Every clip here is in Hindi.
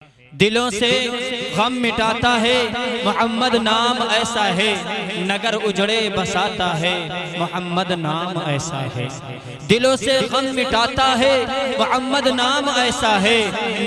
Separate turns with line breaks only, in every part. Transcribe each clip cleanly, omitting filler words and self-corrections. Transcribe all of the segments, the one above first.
दिलों से गम मिटाता है मोहम्मद नाम ऐसा है, नगर उजड़े बसाता है मोहम्मद नाम ऐसा है। दिलों से गम मिटाता है मोहम्मद नाम ऐसा है,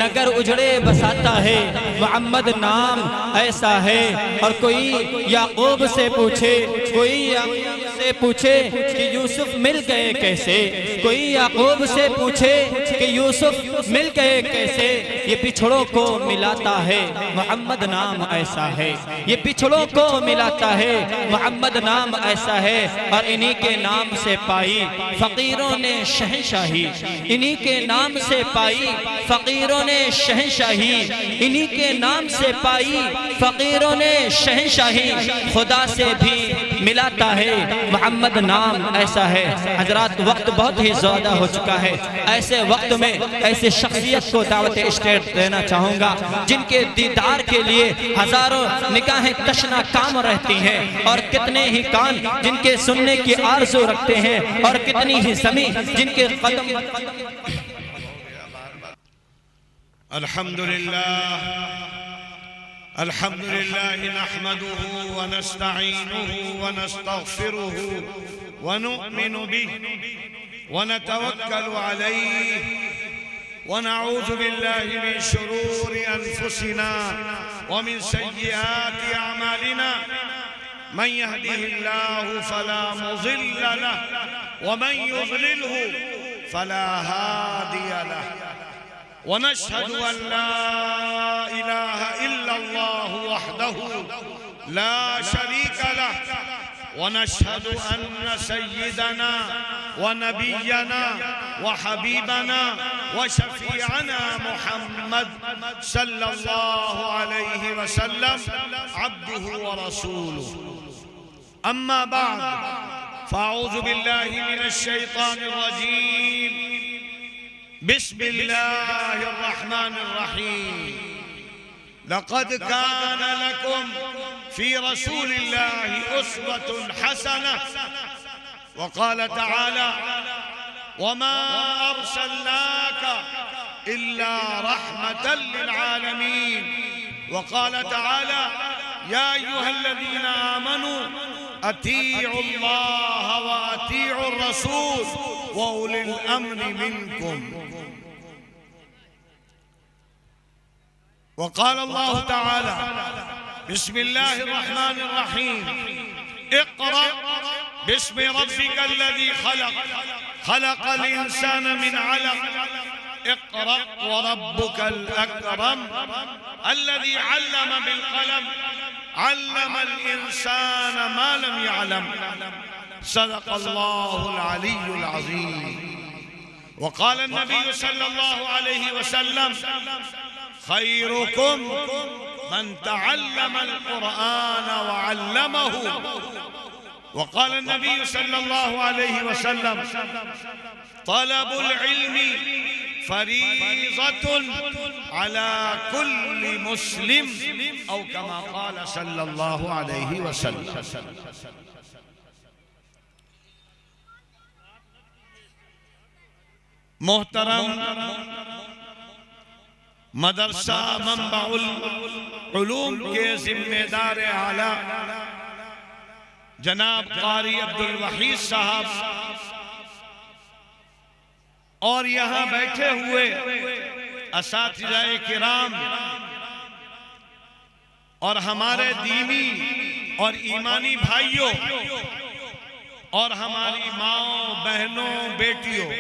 नगर उजड़े बसाता है मोहम्मद नाम ऐसा है। और कोई याकूब से पूछे, कोई याकूब से पूछे कि यूसुफ मिल गए कैसे, कोई याकूब से पूछे कि यूसुफ मिल गए कैसे। ये पिछड़ों को मिलाता है मोहम्मद नाम ऐसा है, ये पिछड़ों को मिलाता है मोहम्मद नाम ऐसा है। और इन्हीं के नाम से पाई फकीरों ने शहंशाही, इन्हीं के नाम से पाई फकीरों ने शहंशाही, इन्हीं के नाम से पाई फकीरों ने शहंशाही। खुदा से भी मिलाता है मोहम्मद नाम ऐसा है। हजरात, वक्त बहुत ही ज़्यादा हो चुका है। ऐसे वक्त में ऐसे शख्सियत को दावत स्टेट देना चाहूँगा जिनके दीदार के लिए हजारों निगाहें तशना काम रहती हैं, और कितने ही कान जिनके सुनने की आरज़ू रखते हैं, और कितनी ही ज़मीन जिनके कदम।
अल्हम्दुलिल्लाह अल्हम्दुलिल्लाह नहमदुहु व नस्तईनुहु व नस्तगफिरुहु व नु'मिनु बिहि व नतवक्कलु अलैहि व नऊज़ु बिल्लाहि मिन शुरूरि अनफुसिना व मिन सय्यिआति अअमालिना। मन यहदिहिल्लाहु फला मुज़िल्ल लहु व मन युज़लिलहु फला हादिय लहु। वनशहदु अल्ला इलाहा इल्लल्लाहु वहदहु ला शरीका लहु वनशहदु अन्न सय्यिदना व नबिय्यना व हबीबना व शफीअना मुहम्मद सल्लल्लाहु अलैहि वसल्लम अब्दुहु व रसूलुहु। अम्मा बाद फ़अऊज़ु बिल्लाहि मिनश शैतानिर रजीम। बिस्मिल्लाहिर्रहमानिर्रहीम। लक़द कान लकुम फ़ी रसूलिल्लाहि उस्वतुन हसनह। वक़ाल तआला वमा अर्सलनाका इल्ला रहमतल लिलआलमीन। वक़ाल तआला या अय्युहल्लज़ीना आमनू अतीउल्लाह व अतीउर रसूल व उलिल अम्रि मिनकुम। वक़ाल अल्लाहु तआला बिस्मिल्लाहिर रहमानिर रहीम। इक़रा बिस्मि रब्बिकल्लज़ी खलक़ खलक़ल इंसान मिन अलक़। इक़रा व रब्बुकल अकरम अल्लज़ी अल्लम बिल क़लम अल्लमल इंसान मा लम यअलम। सदक़ल्लाहुल अलीयुल अज़ीम। वक़ाल नबी सल्लल्लाहु अलैहि वसल्लम खैरुकुम मन तअल्लमल क़ुरआन व अल्लमहु। वक़ाल नबी सल्लल्लाहु अलैहि वसल्लम तलबुल इल्मी फरीज़तुन अला कुल्लि मुस्लिम औ कमा क़ाल सल्लल्लाहु अलैहि वसल्लम। मोहतरम मदरसा मंबाउल उलूम के जिम्मेदार आला जनाब कारी अब्दुल वहीद साहब और यहाँ बैठे हुए असातिज़ाए किराम और हमारे दीनी और ईमानी भाइयों और हमारी माओ बहनों बेटियों,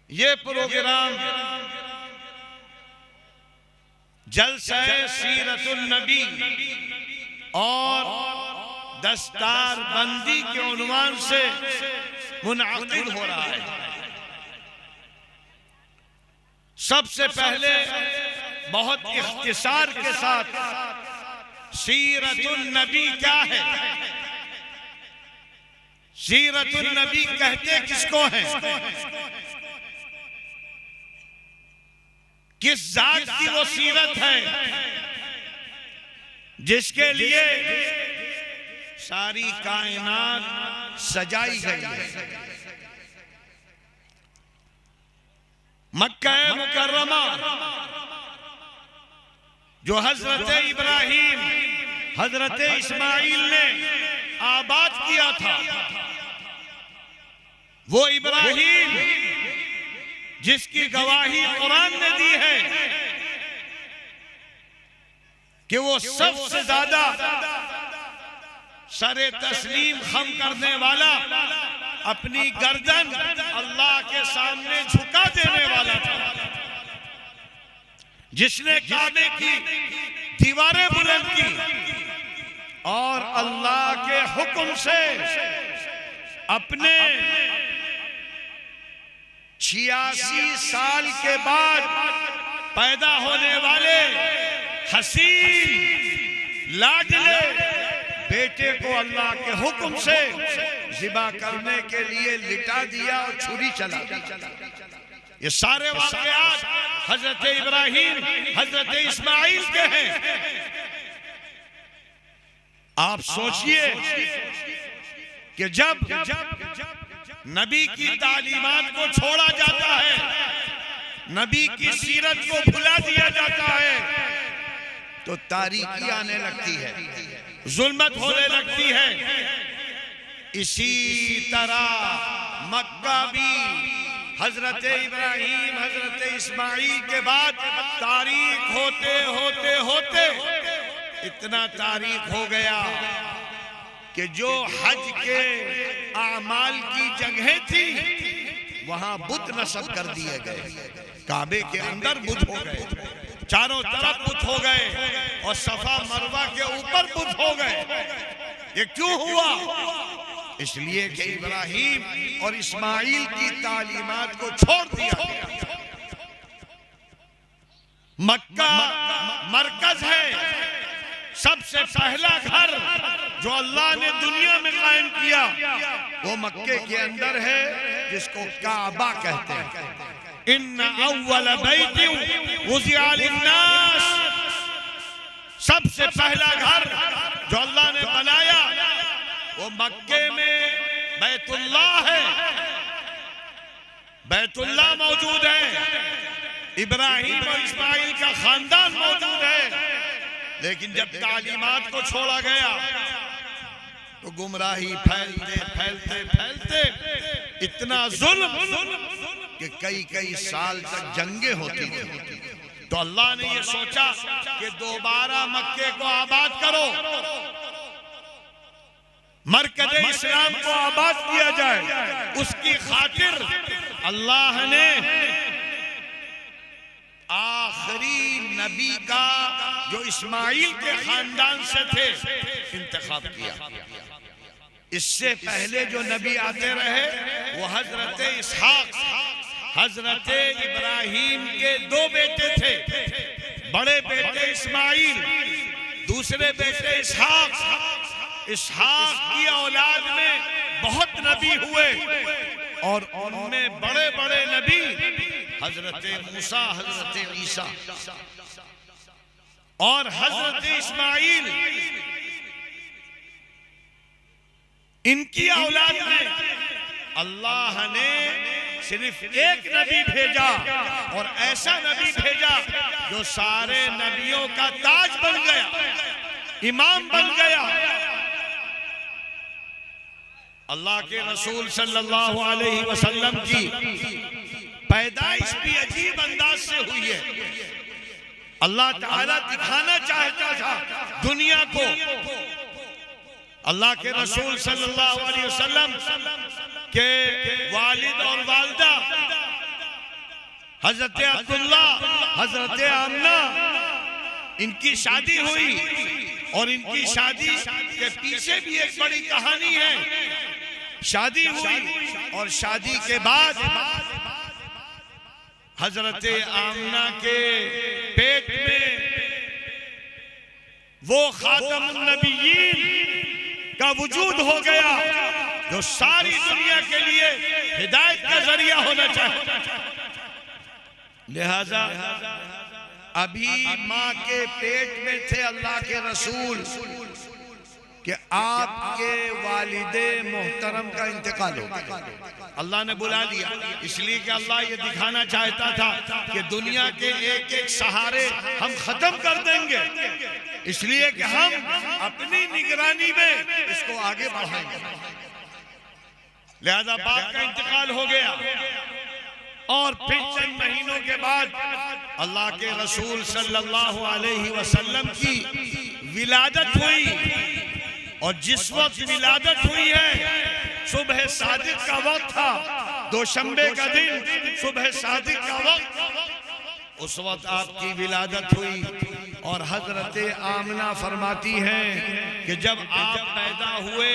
ये प्रोग्राम जलसा सीरतुन नबी और दस्तार बंदी के उन्वान से मुनअक़िद हो रहा है। सबसे पहले बहुत इख्तिसार के साथ सीरतुन नबी क्या है, सीरतुन नबी कहते किसको हैं, किस जात की वो सीरत है जिसके लिए सारी कायनात सजाई गई है। मक्का मुकर्रमा जो हजरत इब्राहिम हजरत इस्माइल ने आबाद किया था, वो इब्राहिम जिसकी गवाही कुरान ने दी है कि वो सबसे ज्यादा सरे तस्लीम खम करने वाला, अपनी गर्दन अल्लाह के सामने झुका देने वाला था, जिसने काबे की दीवारें बुलंद की और अल्लाह के हुक्म से अपने 86 साल के बाद पैदा होने वाले हसीन लाडले बेटे को अल्लाह के हुक्म से ज़िबा करने के लिए लिटा दिया और छुरी चला दी। ये सारे वाक़यात हजरत इब्राहिम हजरत इस्माइल के हैं। आप सोचिए कि जब नबी की तालीमात को छोड़ा जाता है, नबी की सीरत को भुला दिया जाता है, तो तारीकी आने लगती है, जुल्मत होने लगती है। इसी तरह मक्का भी हजरत इब्राहिम हजरत इस्माइल के बाद तारीख होते होते होते इतना तारीख हो गया कि जो हज के आमाल की जगह थी वहां बुत नस्ब कर दिए गए। काबे के अंदर बुत हो गए, चारों तरफ बुत हो गए और सफा मरवा के ऊपर बुत हो गए। ये क्यों हुआ? इसलिए कि इब्राहिम और इस्माइल की तालीमात को छोड़ दिया गया। मक्का मरकज है, सबसे पहला घर जो अल्लाह ने दुनिया में कायम किया वो मक्के के अंदर है, जिसको काबा कहते हैं। इन्ना अव्वल बैतिन वुज़िअ लिन्नास, सबसे पहला घर जो अल्लाह ने बनाया वो मक्के में बैतुल्लाह है। बैतुल्लाह मौजूद है, इब्राहिम और इस्माइल का खानदान मौजूद है। लेकिन जब तालीमात को छोड़ा गया तो गुमराही फैलते फैलते फैलते इतना जुल्म कि कई साल तक जंगे होती थी। तो अल्लाह ने ये सोचा कि दोबारा मक्के को आबाद करो, मरकज इस्लाम को आबाद किया जाए। उसकी खातिर अल्लाह ने आखिरी नबी का जो इस्माइल के खानदान से थे इंतखाब किया। इससे पहले जो नबी आते रहे वो हजरत इसहाक, हजरत इब्राहिम के दो बेटे थे, बड़े बेटे इस्माइल, दूसरे बेटे इसहाक। इसहाक की औलाद में बहुत नबी हुए और उनमें बड़े बड़े नबी हजरत मूसा, हजरत ईसा और हजरत इस्माइल। इनकी औलाद में अल्लाह ने सिर्फ एक नबी भेजा और ऐसा नबी भेजा जो सारे नबियों का ताज बन गया, इमाम बन गया। अल्लाह के रसूल सल्लल्लाहु अलैहि वसल्लम की पैदाइश भी अजीब अंदाज से हुई है। अल्लाह ताला दिखाना चाहता था दुनिया को। अल्लाह के रसूल सल्लल्लाहु अलैहि वसल्लम के वालिद और वालिदा हजरत अब्दुल्ला, हजरत आमना, इनकी शादी हुई और इनकी शादी के पीछे भी एक बड़ी कहानी है। शादी हुई और शादी के बाद हजरत आमना के पेट में वो खातमुन नबिय्यीन का वजूद हो गया जो सारी दुनिया के लिए हिदायत का जरिया होना चाहिए। लिहाजा अभी माँ के पेट में थे अल्लाह के रसूल, कि आपके वालिदे मोहतरम का इंतकाल हो गया। अल्लाह ने बुला लिया, इसलिए कि अल्लाह ये दिखाना चाहता था कि दुनिया के एक एक सहारे हम खत्म कर देंगे, इसलिए कि हम अपनी निगरानी में इसको आगे बढ़ाएंगे। लिहाजा बाप का इंतकाल हो गया और फिर चंद महीनों के बाद अल्लाह के रसूल सल्लल्लाहु अलैहि वसल्लम की विलादत हुई। और जिस वक्त विलादत हुई है सुबह सादिक का वक्त था, दोशंबे का दिन सुबह सादिक का वक्त, उस वक्त आपकी विलादत हुई। और हजरत आमना फरमाती हैं कि जब आप पैदा हुए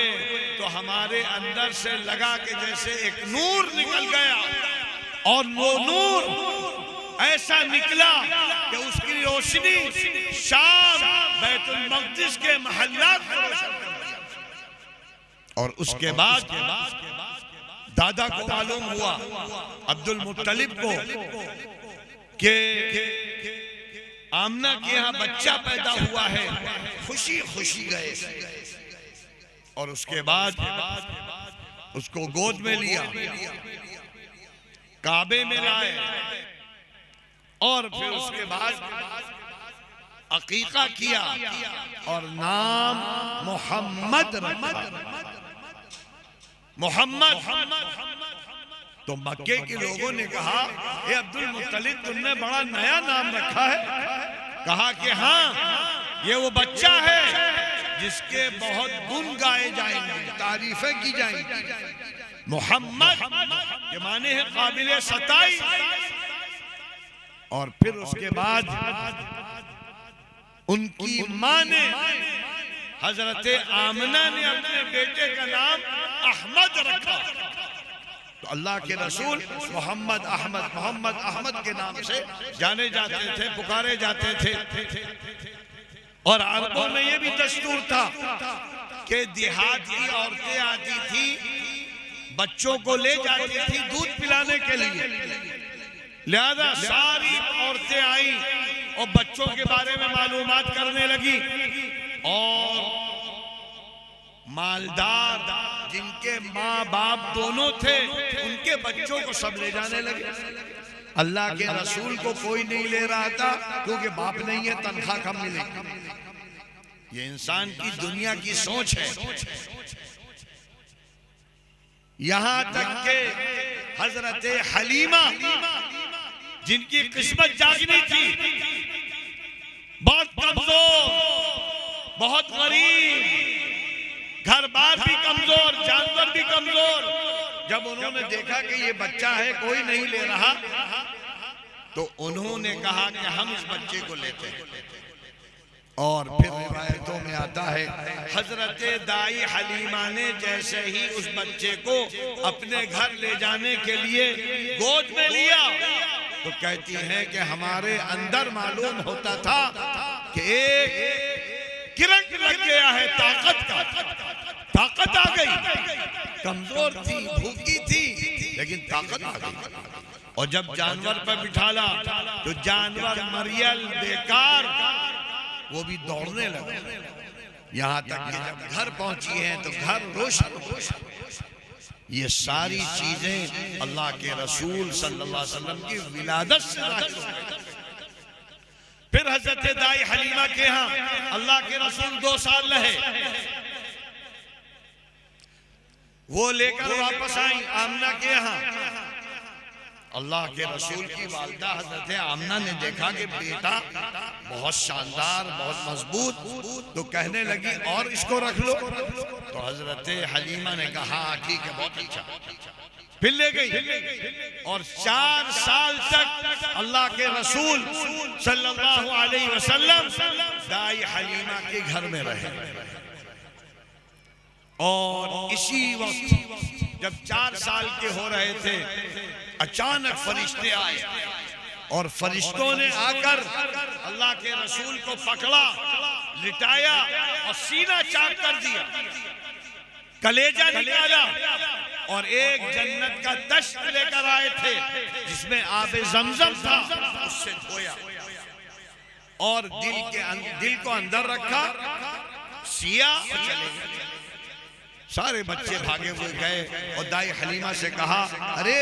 तो हमारे अंदर से लगा कि जैसे एक नूर निकल गया, और वो नूर ऐसा निकला कि उसकी रोशनी शाम बैतुल मक़दिस के महल्लात को रोशन कर दिया। और उसके बाद दादा को मालूम हुआ, अब्दुल मुत्तलिब को, कि आमना के यहाँ बच्चा पैदा हुआ है। खुशी खुशी गए और उसके बाद उसको गोद में लिया, काबे में लाए, और फिर उसके बाद अकीका किया और नाम मोहम्मद रखा। मोहम्मद। तो मक्के के लोगों ने कहा, ए अब्दुल मुत्तलिब, तुमने बड़ा नया नाम रखा है। कहा कि हाँ, ये वो बच्चा है जिसके बहुत गुण गाए जाएंगे, तारीफें की जाएंगी। मोहम्मद के माने है काबिले सताई। और फिर उसके बाद उनकी माँ ने, हजरत आमना ने अपने बेटे का नाम अहमद रखा। तो अल्लाह के रसूल मोहम्मद अहमद के नाम से जाने जाते थे, पुकारे जाते थे। और अरबों में ये भी दस्तूर था कि देहात की औरतें आती थी, बच्चों को ले जाती थी दूध पिलाने के लिए। लिहाजा सारी औरतें आई और बच्चों के बारे में मालूमात करने लगी। और मालदार जिनके माँ बाप दोनों थे, उनके बच्चों को सब ले जाने लगे। अल्लाह के रसूल को कोई नहीं ले रहा था, क्योंकि बाप नहीं है, तनख्वाह कम मिलेगी। ये इंसान की दुनिया की सोच है। यहां तक के हजरत हलीमा, जिनकी किस्मत जागनी थी, बहुत कमजोर, बहुत गरीब, घर बार भी कमजोर, जानवर भी कमजोर, जब उन्होंने देखा कि ये बच्चा है, कोई नहीं ले रहा, तो उन्होंने कहा कि हम इस बच्चे को लेते हैं। और फिर रिवायतों में आता है, हजरत दाई हलीमा ने जैसे ही उस बच्चे को अपने घर ले जाने के लिए गोद में लिया, तो कहती हैं कि हमारे अंदर मालूम होता था कि एक किरण लग गया है ताकत का, ताकत आ गई। कमजोर थी, भूखी थी, लेकिन ताकत आ गई। और जब जानवर पर बिठाला तो जानवर मरियल बेकार, वो भी दौड़ने लगे। यहाँ तक कि जब घर पहुंची हैं तो घर रोशन। ये सारी चीजें अल्लाह के रसूल सल्लल्लाहु अलैहि वसल्लम की विलादत से जाहिर हो गई। फिर हजरत दाई हलीमा के यहाँ अल्लाह के रसूल 2 साल रहे। वो लेकर वापस आई आमना के यहाँ। अल्लाह के रसूल की वालिदा हजरत आमना ने देखा कि बेटा बहुत शानदार, बहुत मजबूत, तो कहने लगी और इसको रख लो। तो हजरत हलीमा ने कहा ठीक है, बहुत अच्छा। फिर ले गई और 4 साल तक अल्लाह के रसूल सल्लल्लाहु अलैहि वसल्लम दाई हलीमा के घर में रहे। और इसी वक्त जब 4 साल के हो रहे थे, अचानक फरिश्ते आए और फरिश्तों ने आकर अल्लाह के रसूल को पकड़ा, लिटाया और सीना चाक कर दिया, कलेजा निकाला। और एक जन्नत का दश्त लेकर आए थे जिसमें आबे ज़मज़म था, उससे धोया और दिल को अंदर रखा सिया और चले गए। सारे बच्चे भागे हुए गए और दाई हलीमा से कहा, अरे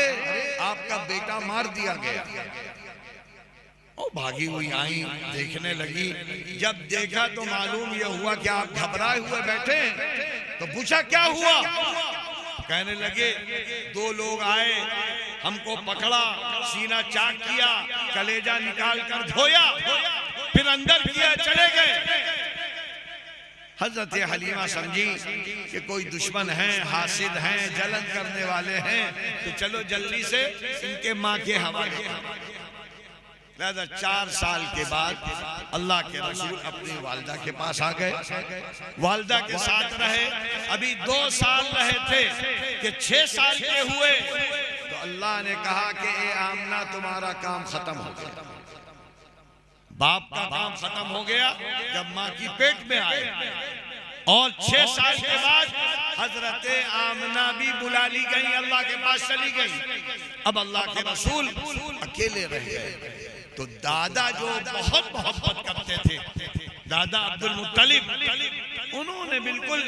आपका बेटा मार दिया गया। और भागी हुई आई, देखने लगी। जब देखा तो मालूम यह हुआ कि आप घबराए हुए बैठे। तो पूछा क्या हुआ? कहने लगे, दो लोग आए, हमको पकड़ा, सीना चाक किया, कलेजा निकाल कर धोया, फिर अंदर किया, चले गए। हजरत हलीमा समझी कि कोई दुश्मन है, हासिद हैं, जलन करने वाले हैं, तो चलो जल्दी से इनके माँ के हवाले। 4 साल के बाद अल्लाह के रसूल अपनी वालिदा के पास आ गए, वालिदा के साथ रहे। अभी 2 साल रहे थे कि 6 साल के हुए तो अल्लाह ने कहा कि ए आमना, तुम्हारा काम खत्म हो गया। बाप का काम खत्म हो गया जब माँ की पेट में आए। और 6 साल के बाद हजरत आमना भी बुला ली गई, अल्लाह के पास चली गई। अब अल्लाह के रसूल अकेले रह गए। तो दादा जो बहुत मोहब्बत करते थे, दादा अब्दुल मुत्तलिब, उन्होंने बिल्कुल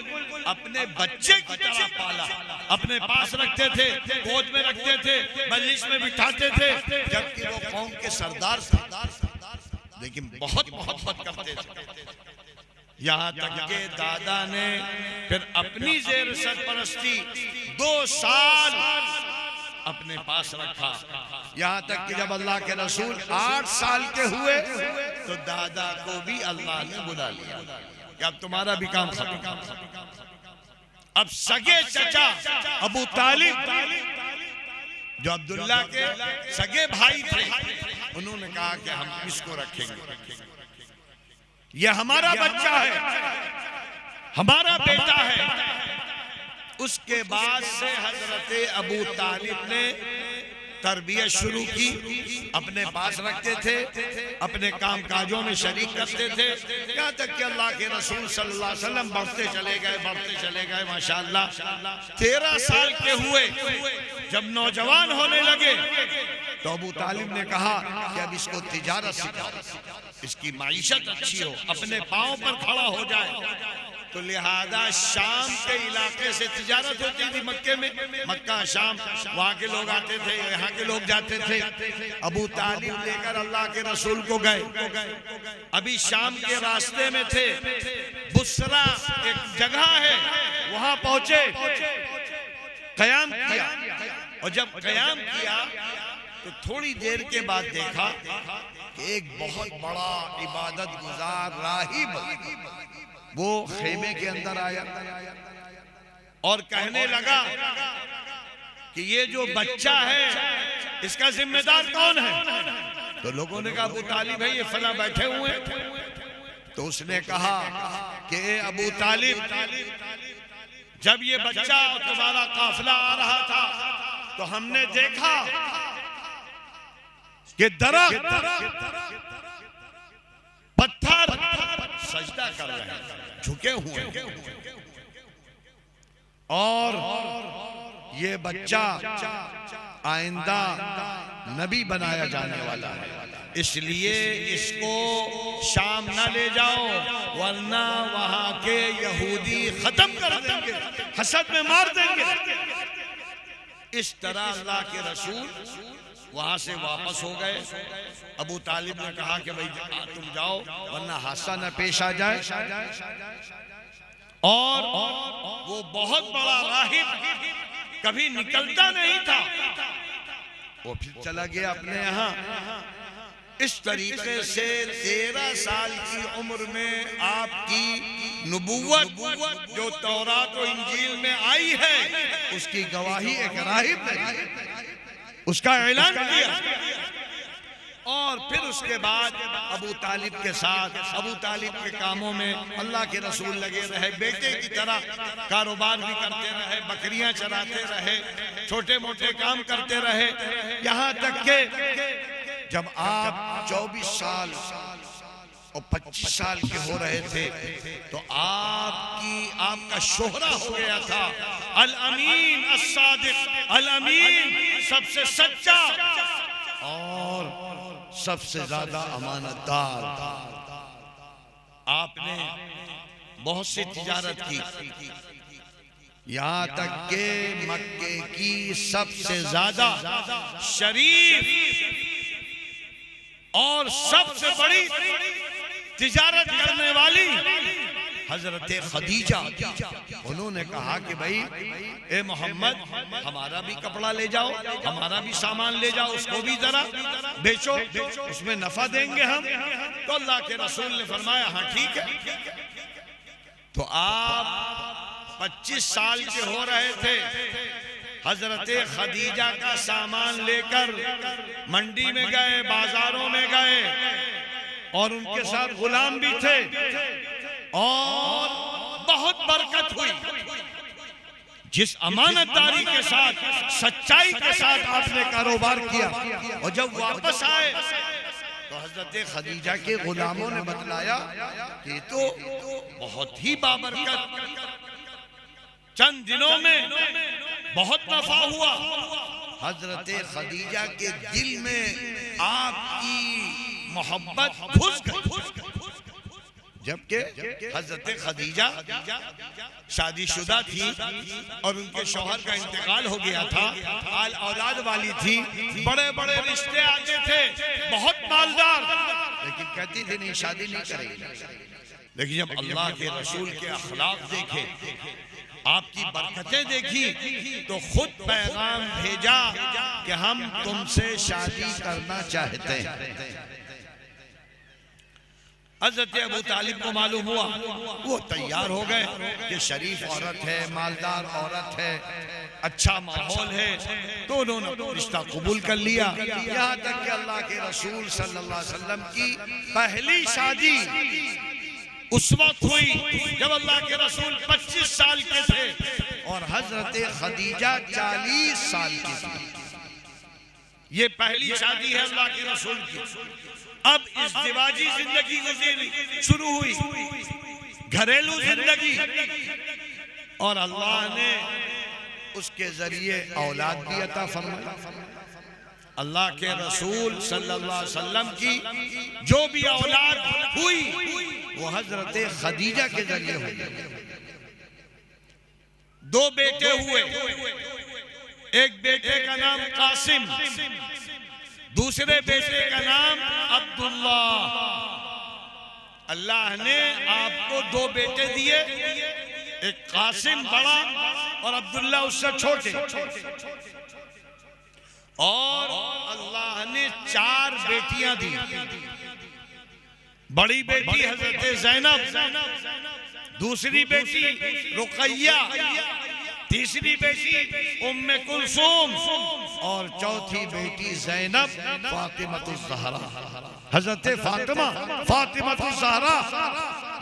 अपने बच्चे की तरह पाला, अपने पास रखते थे, गोद में रखते थे, मजलिस में बिठाते थे, जबकि वो कौम के सरदार थे, लेकिन बहुत मोहब्बत करते थे। यहाँ तक के दादा ने फिर अपनी जेर सरपरस्ती 2 साल अपने पास रखा। यहाँ तक कि जब अल्लाह के रसूल 8 साल के हुए तो दादा को भी अल्लाह ने बुला लिया कि अब तुम्हारा भी काम खत्म। अब सगे चचा अबू तालिब, जो अब्दुल्ला के सगे भाई थे, उन्होंने कहा कि हम इसको रखेंगे, यह हमारा बच्चा है, हमारा बेटा है। उसके बाद से हजरत अबू तालिब ने तरबियत शुरू की, अपने पास रखते थे, अपने काम काजों में शरीक करते थे। यहाँ तक कि अल्लाह के रसूल सल्लल्लाहु अलैहि वसल्लम बढ़ते चले गए माशाअल्लाह। 13 साल के हुए जब नौजवान होने लगे तो अबू तालिब ने कहा कि अब इसको तिजारत सिखाओ, इसकी माइशत अच्छी हो, अपने पाँव पर खड़ा हो जाए। तो लिहाजा शाम के इलाके से तिजारत होती थी, मक्के में, मक्का शाम, वहाँ के लोग आते थे, यहाँ के लोग जाते थे। अबू तालिब लेकर अल्लाह के रसूल को गए। अभी शाम के रास्ते में थे, बुसरा एक जगह है, वहाँ पहुंचे, कयाम किया। और जब कयाम किया तो थोड़ी देर के बाद देखा कि एक बहुत बड़ा इबादत गुजार राहिब वो खेमे के अंदर आया और कहने लगा कि ये जो बच्चा है इसका जिम्मेदार कौन है? तो लोगों ने कहा अबू तालिब है, ये फला बैठे हुए हैं। तो उसने कहा कि अबू तालिब, जब ये बच्चा और तुम्हारा काफिला आ रहा था तो हमने देखा कि दरख्त, पत्थर सजदा कर रहे हैं, झुके हुए, और ये बच्चा आइंदा नबी बनाया जाने वाला है, इसलिए इसको शाम ना ले जाओ वरना वहां के यहूदी खत्म कर देंगे, हसद में मार देंगे। इस तरह अल्लाह के रसूल वहां से वापस हो गए। अबू तालिब ने कहा कि भाई तुम जाओ वरना हादसा न पेश आ जाए। और वो बहुत बड़ा राहिब कभी निकलता नहीं था, वो फिर चला गया अपने यहाँ। इस तरीके से 13 साल की उम्र में आपकी नबुव्वत जो तौरात और इंजील में आई है उसकी गवाही एक राहिब ने उसका ऐलान किया। और फिर उसके बाद अबू तालिब के साथ, अबू तालिब के कामों में अल्लाह के रसूल लगे रहे, बेटे की तरह कारोबार भी करते रहे, बकरियां चराते रहे, छोटे मोटे काम करते रहे। यहाँ तक के जब आप 24 साल और 25 साल के हो रहे थे तो आपका शोहरा हो गया था अल अमीन अस्सादिक, अल अमीन सबसे सच्चा और सबसे ज्यादा अमानतदार। आपने बहुत सी तिजारत की, यहाँ तक के मक्के की सबसे ज्यादा शरीफ और सबसे बड़ी तिजारत करने वाली हजरत खदीजा, उन्होंने कहा कि भाई ए मोहम्मद, हमारा भी कपड़ा ले जाओ, हमारा भी सामान ले जाओ, उसको भी जरा बेचो, उसमें नफा देंगे हम। तो अल्लाह के रसूल ने फरमाया हाँ ठीक है। तो आप 25 साल के हो रहे थे, हजरत खदीजा का सामान लेकर मंडी में गए, बाजारों में गए, और उनके साथ गुलाम भी थे, और बहुत बरकत हुई। जिस अमानतदारी के साथ, सच्चाई के साथ आपने कारोबार किया, और जब वापस आए तो हजरत खदीजा के गुलामों ने बतलाया कि तो बहुत ही बाबरकत, चंद दिनों में बहुत नफा हुआ। हजरत खदीजा के दिल में आपकी मोहब्बत घुस गई। जबकि हजरत खदीजा शादीशुदा थी और उनके शौहर का इंतकाल हो गया था, आल औलाद वाली थी, बड़े बड़े रिश्ते आते थे, बहुत मालदार, लेकिन कहती थी नहीं, शादी नहीं करेगी। लेकिन जब अल्लाह के रसूल के अखलाक देखे, आपकी बरकतें देखी, तो खुद पैगाम भेजा कि हम तुमसे शादी करना चाहते हैं। हजरत अबू तालिब को मालूम हुआ, वो तैयार हो गए कि शरीफ औरत है, मालदार औरत है, अच्छा माहौल है, तो उन्होंने रिश्ता कबूल कर लिया। यहाँ तक कि अल्लाह के रसूल सल्लल्लाहु अलैहि वसल्लम की पहली शादी उस वक्त हुई जब अल्लाह के रसूल 25 साल के थे और हजरत खदीजा 40 साल की थी। ये पहली शादी है अल्लाह के रसूल की। अब इज़्दिवाजी जिंदगी गुजरी शुरू हुई, घरेलू जिंदगी, और अल्लाह ने उसके जरिए औलाद भी अता फरमाई। अल्लाह के रसूल सल्लल्लाहु अलैहि वसल्लम की जो भी औलाद हुई वो हजरत खदीजा के जरिए हुई। 2 बेटे हुए, एक बेटे का नाम कासिम, दूसरे बेटे का नाम अब्दुल्ला। अल्लाह ने आपको 2 बेटे दिए, एक कासिम बड़ा और अब्दुल्ला उससे छोटे, और अल्लाह ने 4 बेटियां दी। बड़ी बेटी हजरत ज़ैनब, दूसरी बेटी रुकैया, तीसरी बेटी उम्मे कुलसूम, और चौथी बेटी ज़ैनब फातिमतुज़ ज़हरा, हजरत फातिमा फातिमतुज़ ज़हरा।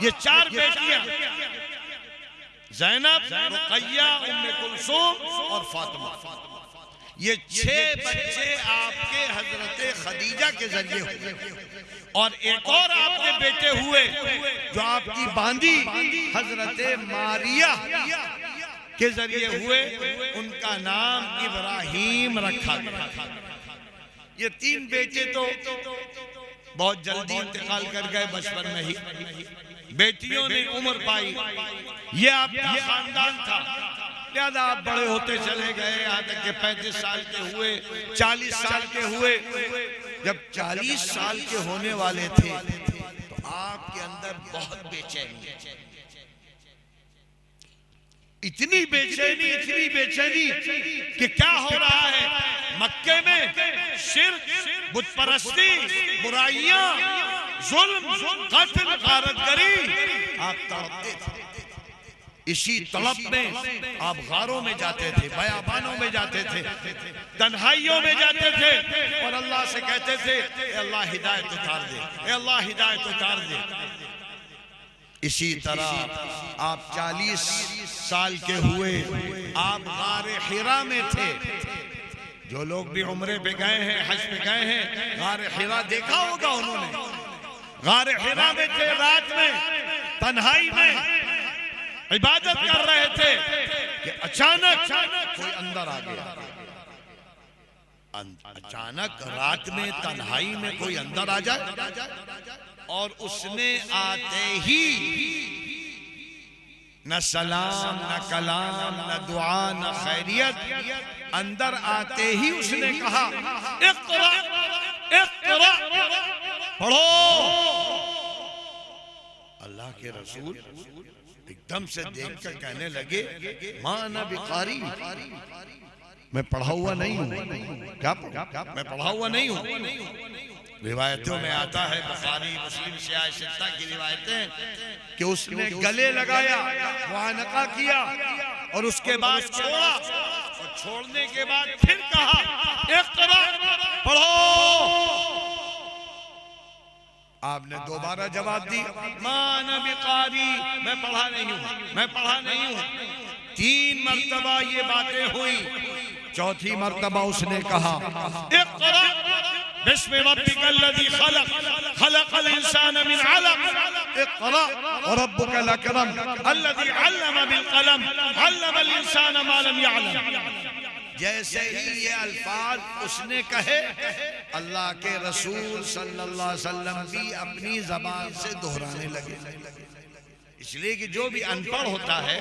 ये 4 बेटियां, ज़ैनब, रुकैया, उम्मे कुलसूम और फातिमा। ये 6 बच्चे आपके हजरत खदीजा के जरिए हुए, और एक और आपके बेटे हुए जो आपकी बांदी हजरत मारिया के जरिए हुए, उनका नाम इब्राहिम रखा गया। ये 3 बेटे तो बहुत जल्दी इंतकाल कर गए बचपन में ही, बेटियों ने उम्र पाई। ये आपका खानदान था, ज्यादा आप बड़े होते चले गए, यहाँ तक कि 35 साल के हुए, 40 साल के हुए। जब 40 साल के होने वाले थे तो आपके अंदर बहुत बेचैनी, इतनी बेचैनी कि क्या हो रहा है मक्के में, शिर्क, बुत परस्ती, बुराइयां, जुल्म, कत्ल, गारतगरी, आप तड़पते थे। इसी तड़प में आप गारों में जाते थे, बयाबानों में जाते थे, तन्हाइयों में जाते थे, और अल्लाह से कहते थे अल्लाह हिदायत उतार दे, अल्लाह हिदायत उतार दे। इसी तरह आप 40 साल के हुए, आप गारे हिरा में थे। जो लोग भी उम्रे पे गए हैं, हज पे गए हैं, गारे हिरा देखा होगा उन्होंने। गारे हिरा में थे, रात में तन्हाई में इबादत कर रहे थे कि अचानक कोई अंदर आ गया। अचानक रात में तन्हाई में कोई अंदर आ जाए, और उसने आते ही न सलाम, न कलाम, न दुआ, न खैरियत। अंदर आते ही उसने कहा इक़रा, इक़रा, पढ़ो। अल्लाह के रसूल एकदम से देखकर कहने लगे मा अना बिकारी, मैं पढ़ा हुआ नहीं हूँ। क्या मैं पढ़ा हुआ नहीं हूँ? रिवायतों में आता है, बुखारी मुस्लिम से आयशा की रिवायतें, कि उसने गले लगाया, मुआनका किया और उसके बाद छोड़ा, और छोड़ने के बाद फिर कहा इक़रा, पढ़ो। आपने दोबारा जवाब दी मा अना बिकारी, मैं पढ़ा नहीं हूँ, मैं पढ़ा नहीं हूँ। 3 मर्तबा ये बातें हुई। चौथी मर्तबा उसने कहा इक़रा बिस्मि रब्बिकल लज़ी खलक़, खलक़ल इंसान मिन अलक़, इक़रा व रब्बुकल अकरम अल्लज़ी अल्लम बिल क़लम, अल्लमल इंसान मा लम यअलम। जैसे ही ये अल्फाज उसने कहे, अल्लाह के रसूल सल्लल्लाहु अलैहि वसल्लम भी अपनी जबान से दोहराने लगे। इसलिए कि जो भी अनपढ़ होता है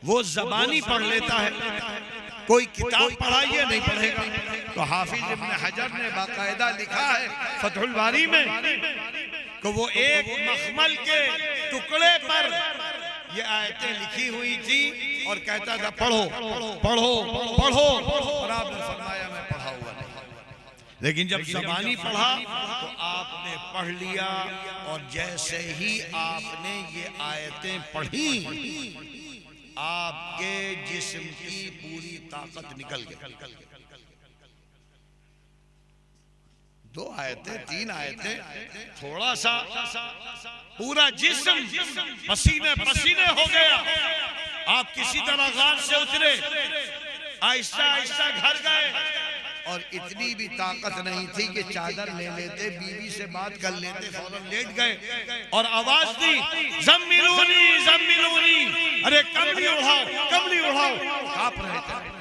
वो जबानी पढ़ लेता है, कोई किताब पढ़ाइए नहीं पढ़ेगा। तो हाफिज इब्न हजर ने बाकायदा लिखा है फतहुल बारी में कि वो एक मखमल के टुकड़े पर ये आयतें लिखी हुई थी और कहता था पढ़ो पढ़ो पढ़ो, और आपने फरमाया मैं पढ़ा हुआ नहीं। लेकिन जब ज़बानी पढ़ा तो आपने पढ़ लिया, और जैसे ही आपने ये आयतें पढ़ी आपके जिस्म की पूरी ताकत निकल गई। 2 आयतें 3 आयतें, थोड़ा सा पूरा जिस्म पसीने पसीने हो गया। आप किसी तरह गार से उतरे, आहिस्ता आहिस्ता घर गए, और इतनी भी ताकत नहीं थी कि चादर ले लेते, बीवी से बात कर लेते, फौरन लेट गए और आवाज दी ज़म्मिलूनी ज़म्मिलूनी, अरे कमली उठाओ कमली उठाओ। कांप रहे थे।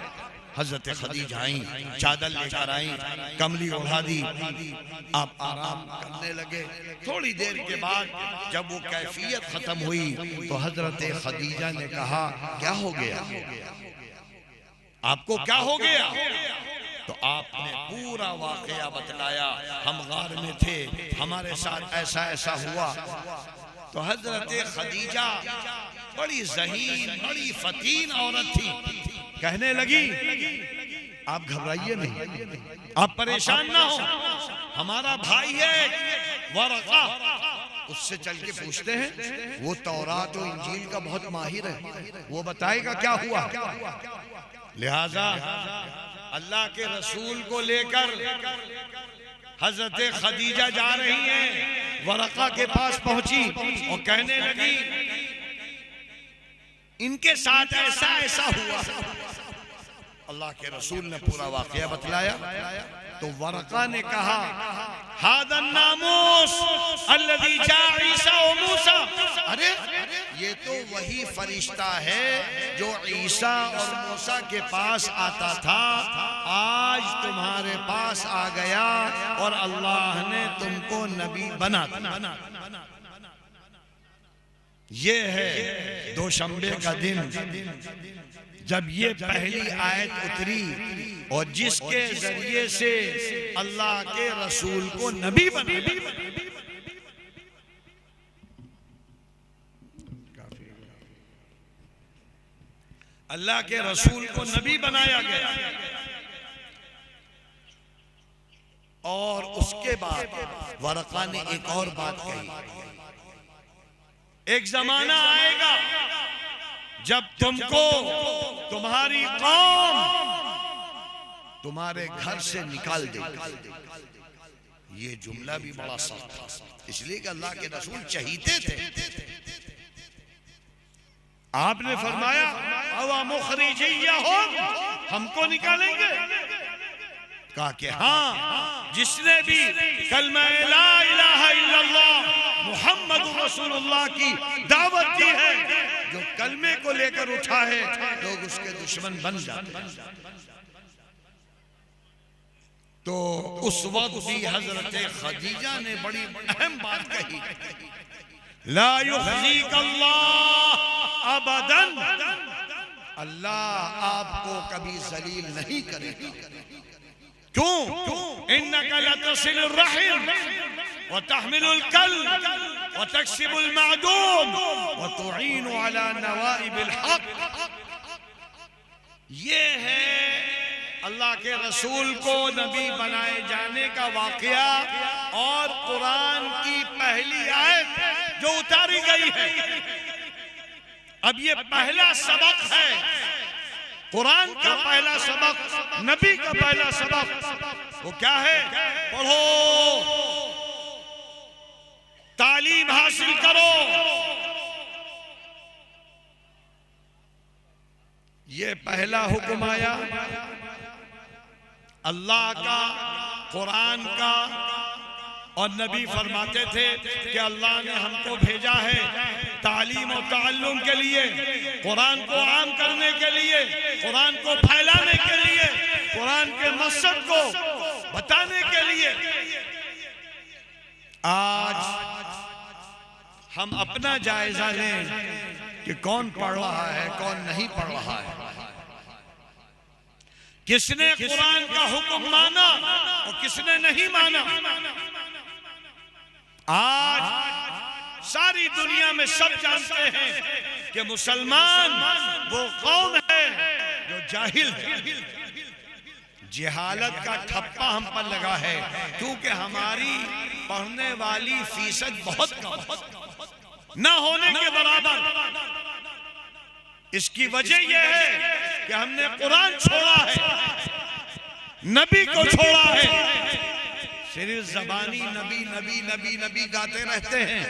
हजरत खदीजा आई, चादर लेकर आई, कमली उठा दी, आप आराम करने लगे। थोड़ी देर के बाद जब वो कैफियत खत्म हुई तो हजरत खदीजा ने कहा क्या हो गया, आपको क्या हो गया? तो आपने पूरा वाकया बतलाया, हम गार में थे, हमारे साथ ऐसा ऐसा हुआ। तो हजरत खदीजा बड़ी ज़हीन बड़ी फतीन औरत थी, कहने लगी आप घबराइए नहीं, आप परेशान ना हो, हमारा भाई है वरक़ा, उससे चल के पूछते हैं, वो तौरात और इंजील का बहुत माहिर है, वो बताएगा क्या हुआ। लिहाजा अल्लाह के रसूल को लेकर हजरत खदीजा जा रही हैं, वरक़ा के पास पहुंची और कहने लगी इनके साथ ऐसा ऐसा हुआ। अल्लाह के रसूल ने पूरा वाकया बतलाया। तो वरक़ा ने कहा हादन नामूस अल्लज़ी जाअ ईसा व मूसा, अरे ये तो वही फरिश्ता है जो ईसा और मूसा के पास आता था, आज तुम्हारे पास आ गया और अल्लाह ने तुमको नबी बना दिया। ये है दोशंबे का दिन जब ये पहली आयत उतरी और जिसके जरिए से अल्लाह के रसूल को नबी बना। अल्लाह के रसूल को नबी बनाया गया। और उसके बाद वरक़ा ने एक और बात कही, एक जमाना आएगा जब तुमको तुम्हारी कौम तुम्हारे घर से निकाल देगी। ये जुमला भी बड़ा सख्त था, इसलिए कि अल्लाह के रसूल चहीते थे। आपने फरमाया अवा मुखरिजिय्यहुम, हमको निकालेंगे? कहा कि हाँ, जिसने भी कलमा ला इलाहा इल्लल्लाह मुहम्मदुर रसूलुल्लाह की दावत दी है, जो कलमे को लेकर उठा है, लोग उसके दुश्मन बन जाते हैं। तो उस वक्त भी हजरत खदीजा ने बड़ी अहम बात कही ला युखज़ीक अल्लाह अबदन, अल्लाह आपको कभी जलील नहीं करेगा। क्यों? इन्नका लतसिलुर रहिम व तहमिलुल कल्ब व तक्सिबुल मअदूम व तुईनु अला नवाइबिल हक। ये है अल्लाह के रसूल को नबी बनाए जाने का वाकया और कुरान की पहली आयत जो उतारी गई है। अब ये पहला सबक है, कुरान का पहला सबक, नबी का पहला सबक। वो क्या है? पढ़ो, तालीम हासिल करो। ये पहला हुक्म आया अल्लाह का, कुरान का। और नबी फरमाते थे कि अल्लाह ने हमको भेजा है तालीम और ताल्लुम के लिए, कुरान को आम करने के लिए, कुरान को फैलाने के लिए, कुरान के मकसद को बताने के लिए। आज हम अपना जायजा लें कि कौन पढ़ रहा है, कौन नहीं पढ़ रहा है, किसने कुरान का हुक्म माना और किसने नहीं माना। आज सारी दुनिया में सब जानते हैं कि मुसलमान वो कौम है जो जाहिल है। जिहालत का ठप्पा हम पर लगा है क्योंकि हमारी पढ़ने वाली फीसद बहुत कम, ना होने के बराबर। इसकी वजह यह है कि हमने कुरान छोड़ा है, नबी को छोड़ा है। सिर्फ जबानी नबी नबी नबी नबी गाते रहते हैं,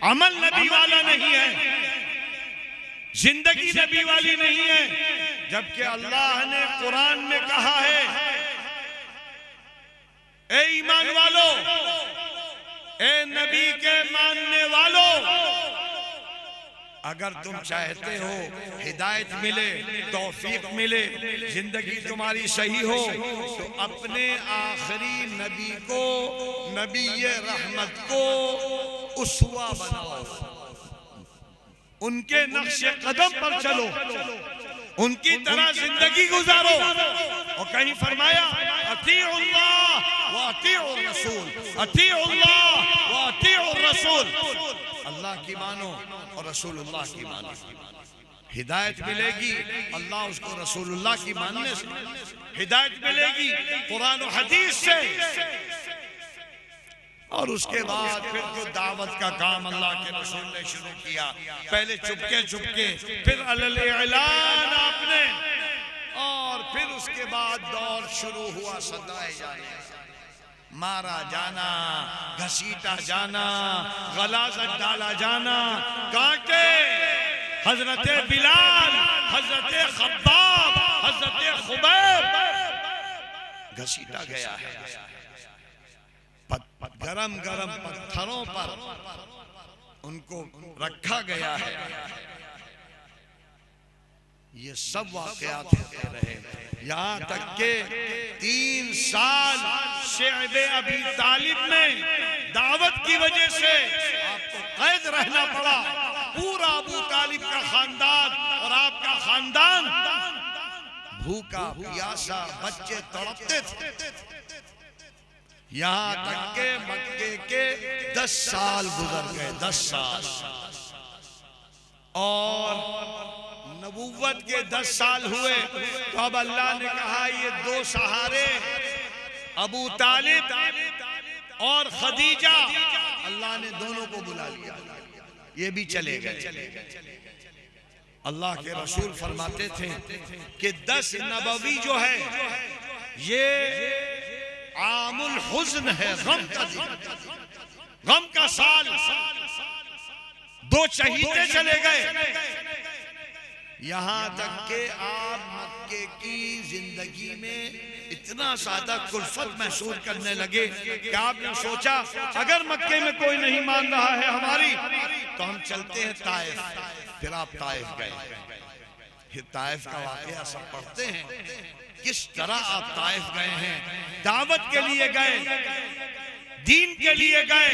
अमल नबी वाला नहीं है, जिंदगी नबी वाली नहीं है। जबकि अल्लाह ने कुरान में कहा है, ए ईमान वालों, ए नबी के मानने वालों, अगर तुम चाहते हो हिदायत मिले, तौफीक मिले, जिंदगी तुम्हारी सही हो, तो अपने आखिरी नबी को, नबी रहमत को उसवा बनाओ, उनके नक्शे कदम पर चलो, उनकी तरह जिंदगी गुजारो। और कहीं फरमाया अतीउल्लाह व अतीउर रसूल, अतीउल्लाह व अतीउर रसूल। अल्लाह की मानो और रसूलुल्लाह की मानो। हिदायत मिलेगी अल्लाह उसको रसूलुल्लाह की मानने से, हिदायत मिलेगी कुरान और हदीस से। और उसके बाद फिर जो दावत का काम अल्लाह के रसूल ने शुरू किया, पहले चुपके चुपके, फिर अलल ऐलान आपने, और फिर उसके बाद दौर शुरू हुआ सताए जाने, मारा जाना, घसीटा जाना, गलाज़त डाला जाना, कांटे। हजरत बिलाल, हजरत खब्बाब, हजरत खुबैब घसीटा गया है, गरम गरम पत्थरों पर उनको रखा गया है। ये सब वाकयात होते रहे, यहाँ तक के 3 साल शेब अबी तालिब में दावत की वजह से आपको कैद रहना पड़ा। पूरा अबू तालिब का खानदान और आपका खानदान भूखा प्यासा, बच्चे तड़पते थे। यहाँ तक के मक्के के 10 साल गुजर गए, 10 साल। और नबूवत के 10 साल हुए तो अब अल्लाह ने कहा ये 2 सहारे, अबू तालिब और खदीजा, अल्लाह ने दोनों को बुला लिया, ये भी चले गए। अल्लाह के रसूल फरमाते थे कि 10 नबवी जो है ये आमुल हुज़्न है, गम का दिन, गम का साल। 2 शहीदे चले गए। यहाँ तक के आप मक्के की जिंदगी में इतना ज्यादा कुल्फत महसूस करने लगे कि आपने सोचा अगर मक्के में कोई नहीं मान रहा है हमारी, तो हम चलते हैं ताइफ। फिर आप ताइफ गए। फिर ताइफ का वाकया सब पढ़ते हैं, किस तरह आप ताइफ गए हैं, दावत के लिए गए, दीन के लिए गए,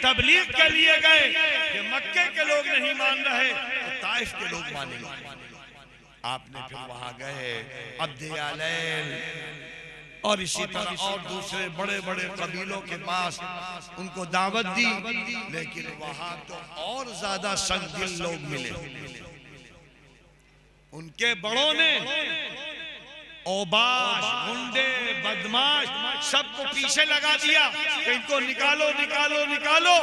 तबलीग के लिए गए कि मक्के के लोग नहीं मान रहे तो ताइफ के लोग मानेंगे। आपने फिर वहां गए अब्दियालैल और इसी तरह और दूसरे बड़े बड़े कबीलों के पास उनको दावत दी, लेकिन वहां तो और ज्यादा संगदिल लोग मिले। उनके बड़ों ने औबाश, गुंडे, बदमाश सबको पीछे लगा दिया कि इनको निकालो निकालो निकालो,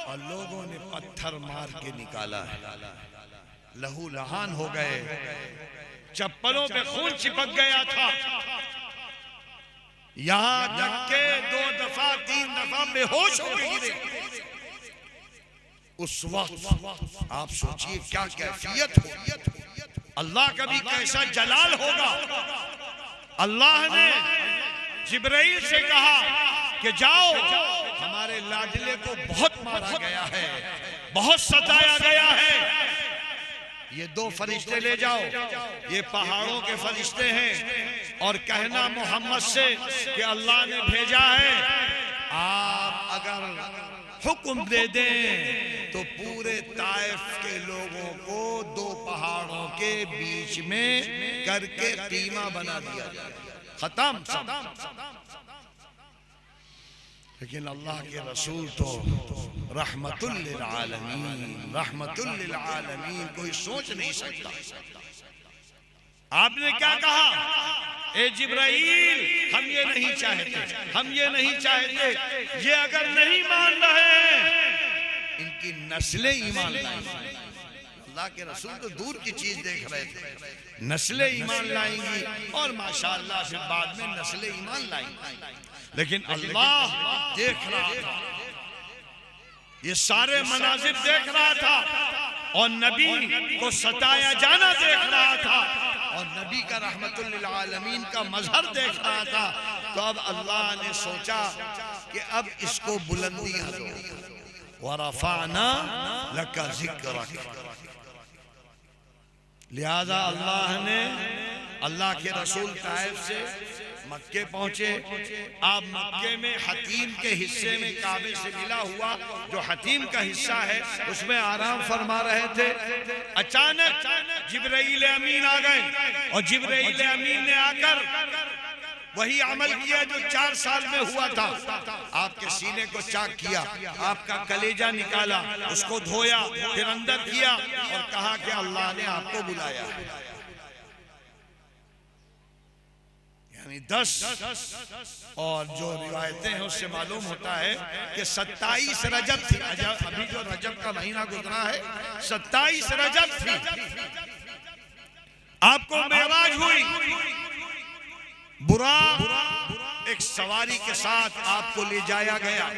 और लोगों ने पत्थर मार के निकाला है। लहू लहान हो गए, चप्पलों पे खून चिपक गया था, यहां तक के 2 दफा 3 दफा बेहोश हो गिरे। उस वक्त आप सोचिए क्या कैफियत हो, अल्लाह का भी कैसा जलाल होगा। अल्लाह ने जिब्राइल से कहा कि जाओ, हमारे लाडले को बहुत मारा गया है, बहुत सताया गया है, ये 2 फरिश्ते ले जाओ, ये पहाड़ों के फरिश्ते हैं, और कहना मोहम्मद से कि अल्लाह ने भेजा है, आप अगर हुक्म दे दें तो पूरे ताइफ के लोगों को 2 पहाड़ों के बीच में करके कीमा बना दिया जाए, खत्म सब। लेकिन अल्लाह के रसूल तो रहमतुल लिल आलमीन, रहमतुल लिल आलमीन, कोई सोच नहीं सकता। आपने क्या कहा, ए जिब्राइल हम ये नहीं चाहते, हम ये नहीं चाहते, ये अगर नहीं मान रहे हैं इनकी नस्लें ईमान लाएंगी। अल्लाह के रसूल तो दूर की चीज देख रहे थे, नस्लें ईमान लाएंगी, और माशाअल्लाह फिर बाद में नस्लें ईमान लाएंगी। लेकिन अल्लाह देख रहा था, ये सारे मनाजिर देख रहा था, और नबी को सताया जाना देख रहा था, और नबी का रहमतुल लिल आलमीन का मजहर देख रहा था। तो अब अल्लाह ने सोचा कि अब इसको बुलंदियां दो, वरफ़अना लका ज़िक्रक। लिहाजा अल्लाह ने, अल्लाह के रसूल ताइफ से मक्के पहुंचे। आप मक्के में हतीम के हिस्से में काबे से मिला हुआ जो हतीम का हिस्सा है उसमें आराम फरमा रहे थे। अचानक जिब्राइल अमीन आ गए, और जिब्राइल अमीन ने आकर वही अमल किया जो 4 साल में हुआ था। आपके सीने को चाक किया, आपका कलेजा निकाला, उसको धोया, फिर अंदर किया और कहा कि अल्लाह ने आपको बुलाया। यानी 10 और जो रिवायतें हैं उससे मालूम होता है कि 27 रजब थी। अभी जो रजब का महीना गुजरा है 27 रजब थी, आपको मेराज हुई। बुराक एक सवारी के साथ आपको ले जाया गया,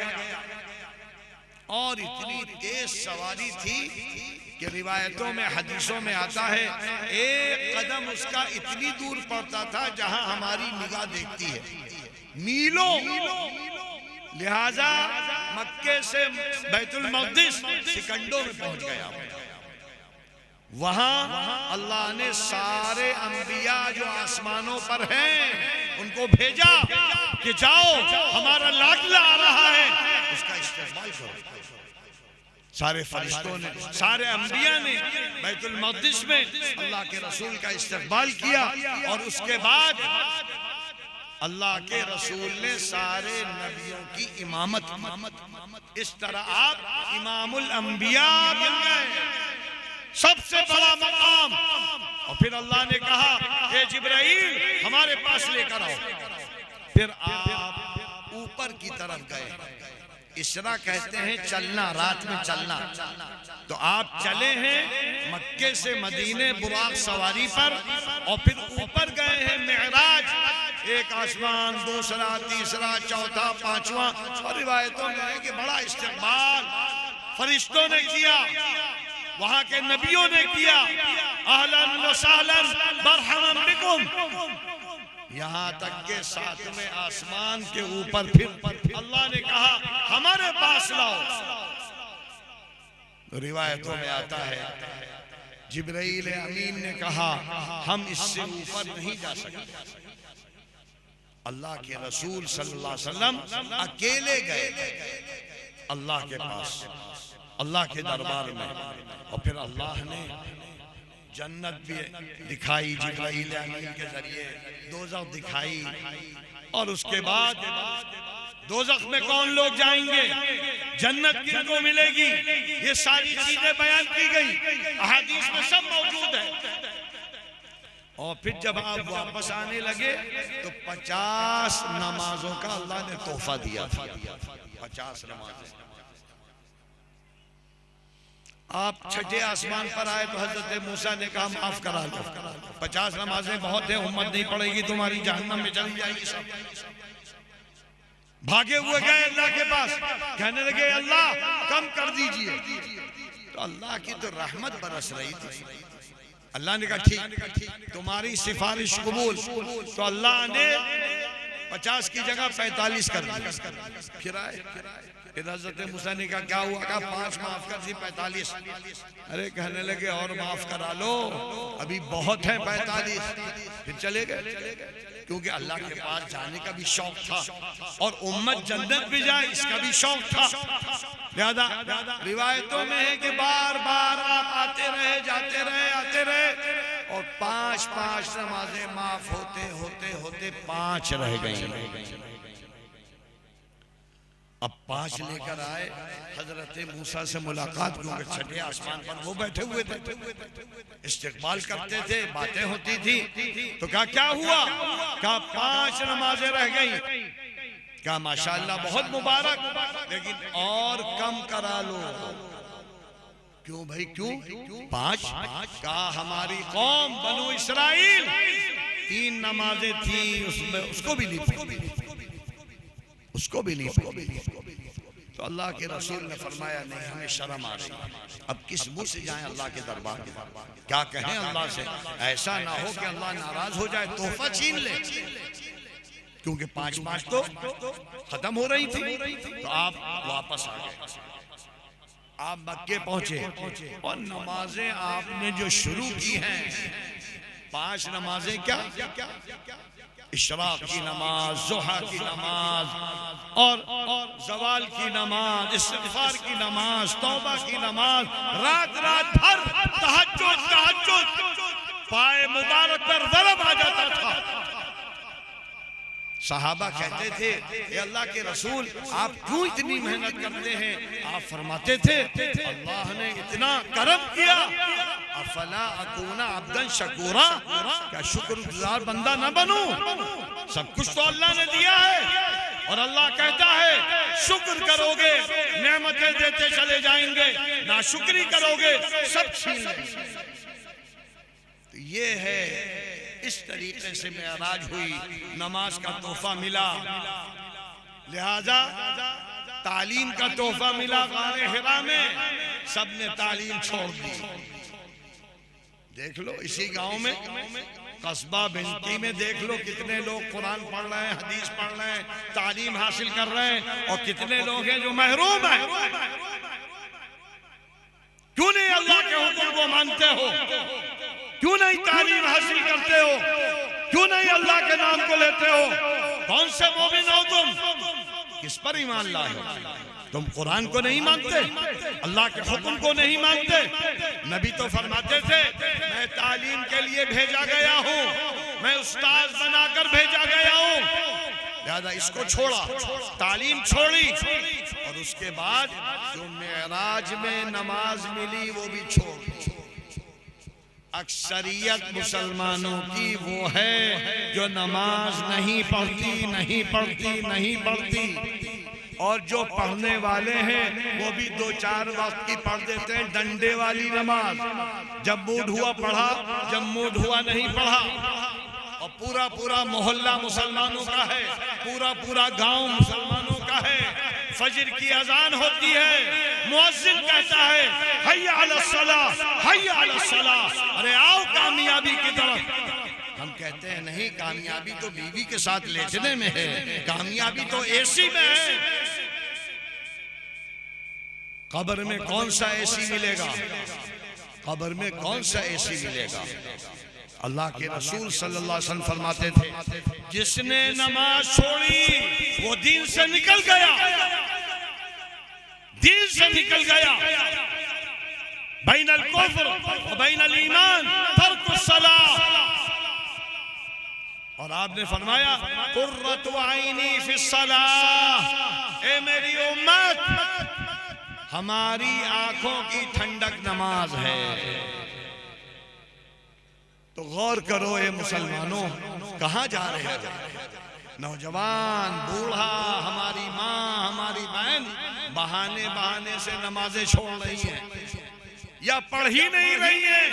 और इतनी तेज सवारी थी कि रिवायतों में, हदीसों में आता है एक कदम उसका इतनी दूर पड़ता था जहां हमारी निगाह देखती है, मीलों। लिहाजा मक्के से बैतुल मक़दिस सिकंडों में पहुंच गया। वहां अल्लाह ने सारे अंबिया जो आसमानों पर हैं उनको भेजा कि जाओ, हमारा लाडला आ रहा है, उसका इस्तेमाल करो। सारे फरिश्तों ने, सारे अंबिया ने बैतुल मक़दिस में अल्लाह के रसूल का इस्तकबाल किया, और उसके बाद अल्लाह के रसूल ने सारे नबियों की इमामत। इस तरह आप इमामुल अंबिया बन गए, सबसे बड़ा मकाम। और फिर अल्लाह ने कहा हे जिब्राइल हमारे पास लेकर आओ। फिर आप ऊपर की तरफ गए। इसरा कहते हैं चलना, रात में चलना। तो आप चले हैं मक्के से मदीने बुराक सवारी पर, और फिर ऊपर गए हैं मेराज। एक आसमान, दूसरा, तीसरा, चौथा, पांचवा, और रिवायतों में है कि बड़ा इस्तेमाल फरिश्तों ने किया, वहां के नबियों ने किया। अहलन व सहलन मरहबन बिकुम। यहाँ तक के 7वें आसमान के ऊपर फिर अल्लाह ने कहा हमारे पास लाओ। तो रिवायतों में आता है जिब्राइल अमीन ने कहा हम इससे ऊपर नहीं जा सकते। अल्लाह के रसूल सल्लल्लाहु अलैहि वसल्लम अकेले गए अल्लाह के पास, अल्लाह के दरबार में, और फिर अल्लाह ने जन्नत भी दिखाई जिब्राइल अमीन के जरिए, दोज़ख दिखाई, और उसके बाद दोज़ख में कौन लोग जाएंगे, जन्नत किनको मिलेगी, ये सारी चीजें बयान की गई, अहादीस में सब मौजूद है। और फिर जब आप वापस आने लगे तो 50 नमाजों का अल्लाह ने तोहफा दिया था। 50 नमाजें। आप छठे आसमान पर आए तो हजरत मूसा ने कहा माफ करा लो, 50 नमाजें बहुत है, उम्मत नहीं पड़ेगी तुम्हारी, जहन्नम में चली जाएगी सब। भागे हुए गए अल्लाह के पास, कहने लगे अल्लाह कम कर दीजिए। तो अल्लाह की तो रहमत बरस रही थी। अल्लाह ने कहा ठीक, तुम्हारी सिफारिश कबूल। तो अल्लाह ने 50 की जगह 45 कर दिया। फिर आए, फिर हजरत मूसा ने कहा क्या हुआ, कहा 5 माफ कर दी, 45। अरे कहने लगे और माफ करा लो, अभी बहुत है 45। फिर चले गए, क्योंकि अल्लाह के पास जाने का भी शौक था और उम्मत जन्नत भी जाए इसका भी शौक था। लिहाजा रिवायतों में है कि बार बार आप आते रहे, जाते रहे, आते रहे, और 5 नमाजें माफ होते होते होते 5 रह गई। अब 5 लेकर आए, हजरत मूसा से मुलाकात, क्योंकि छठे आसमान पर वो बैठे हुए थे, इस्तिकबाल करते थे, बातें होती थी। तो कहा क्या हुआ, कहा 5 नमाजें रह गई। कहा माशाअल्लाह बहुत मुबारक, लेकिन और कम करा लो। क्यों भाई क्यों 5? कहा हमारी कौम बनु इसराइल 3 नमाजें थी, उसमें उसको भी नहीं पढ़ी, उसको भी नहीं पढ़ी। तो अल्लाह के रसूल ने फरमाया नहीं, हमें शर्म आ रही, अब किस मुंह से जाएं अल्लाह के दरबार में, क्या कहें अल्लाह से, ऐसा ना हो कि अल्लाह नाराज हो जाए, तोहफा छीन ले। क्योंकि 5 तो खत्म हो रही थी। तो आप वापस आ गए, आप मक्के पहुंचे, और नमाजें आपने जो शुरू की हैं, 5 नमाजें, क्या इशराक की नमाज, ज़ुहा की नमाज, और ज़वाल की नमाज, इस्तिग़फ़ार की नमाज, तौबा की नमाज, रात भर तहज्जुद, पाए मुबारक पर ज़रब आ जाता था। सहाबा कहते थे ये अल्लाह के रसूल आप क्यों इतनी मेहनत करते हैं? आप फरमाते थे अल्लाह ने इतना करम किया, अफला अकूना अब्दन शकूरा, क्या शुक्रगुजार बंदा न बनूं? सब कुछ तो अल्लाह ने दिया है, और अल्लाह कहता है शुक्र करोगे नेमतें देते चले जाएंगे, नाशुक्री करोगे सब छीन लेंगे। तो ये है, इस तरीके से मेराज हुई, नमाज का तोहफा मिला, लिहाजा तालीम का तोहफा मिला। गारे हिरा में सबने तालीम छोड़ दी। देख लो इसी गांव में, कस्बा बिनती में देख लो कितने लोग कुरान पढ़ रहे हैं, हदीस पढ़ रहे हैं, तालीम हासिल कर रहे हैं, और कितने लोग हैं जो महरूम हैं। क्यों नहीं अल्लाह के हुक्म को मानते हो? क्यों नहीं तालीम हासिल करते हो? क्यों नहीं अल्लाह के नाम को लेते हो? कौन से मोमिन हो तुम? किस पर ईमान लाए हो? तुम कुरान को नहीं मानते, अल्लाह के हुक्म को नहीं मानते। नबी तो फरमाते थे मैं तालीम के लिए भेजा गया हूँ, मैं उस्ताद बनाकर भेजा गया हूँ। लिहाजा इसको छोड़ा, तालीम छोड़ी, और उसके बाद जो मेराज में नमाज मिली वो भी छोड़ दी। अक्सरियत मुसलमानों की वो है जो नमाज नहीं पढ़ती, और जो पढ़ने वाले हैं वो भी 2-4 वक्त की पढ़ देते हैं, डंडे वाली नमाज। जब मूड हुआ पढ़ा, जब मूड हुआ नहीं पढ़ा। और पूरा मोहल्ला मुसलमानों का है, पूरा गांव मुसलमानों का है। फजर की अजान होती है, मुअज्जिन कहता है हय्या अला सलाह, हय्या अला सलाह, अरे आओ कामयाबी की तरफ। हम कहते हैं नहीं, कामयाबी तो बीवी के साथ लेटने में है, कामयाबी तो एसी में है। कब्र में कौन सा एसी मिलेगा? कब्र में कौन सा एसी मिलेगा? अल्लाह के रसूल सल्लल्लाहु अलैहि वसल्लम फरमाते थे, जिसने नमाज छोड़ी वो दीन से निकल गया, दीन से निकल गया। बैनल कुफ्र व बैनल ईमान तर्कुस सलाह। और आपने फरमाया कुर्रतु आइनी फिस सलाह, ए मेरी उम्मत, हमारी आंखों की ठंडक नमाज है। तो गौर करो ए मुसलमानों, कहां जा रहे हैं? नौजवान, बूढ़ा, हमारी माँ, हमारी बहन बहाने बहाने से नमाजें छोड़ रही हैं या पढ़ ही नहीं रही हैं।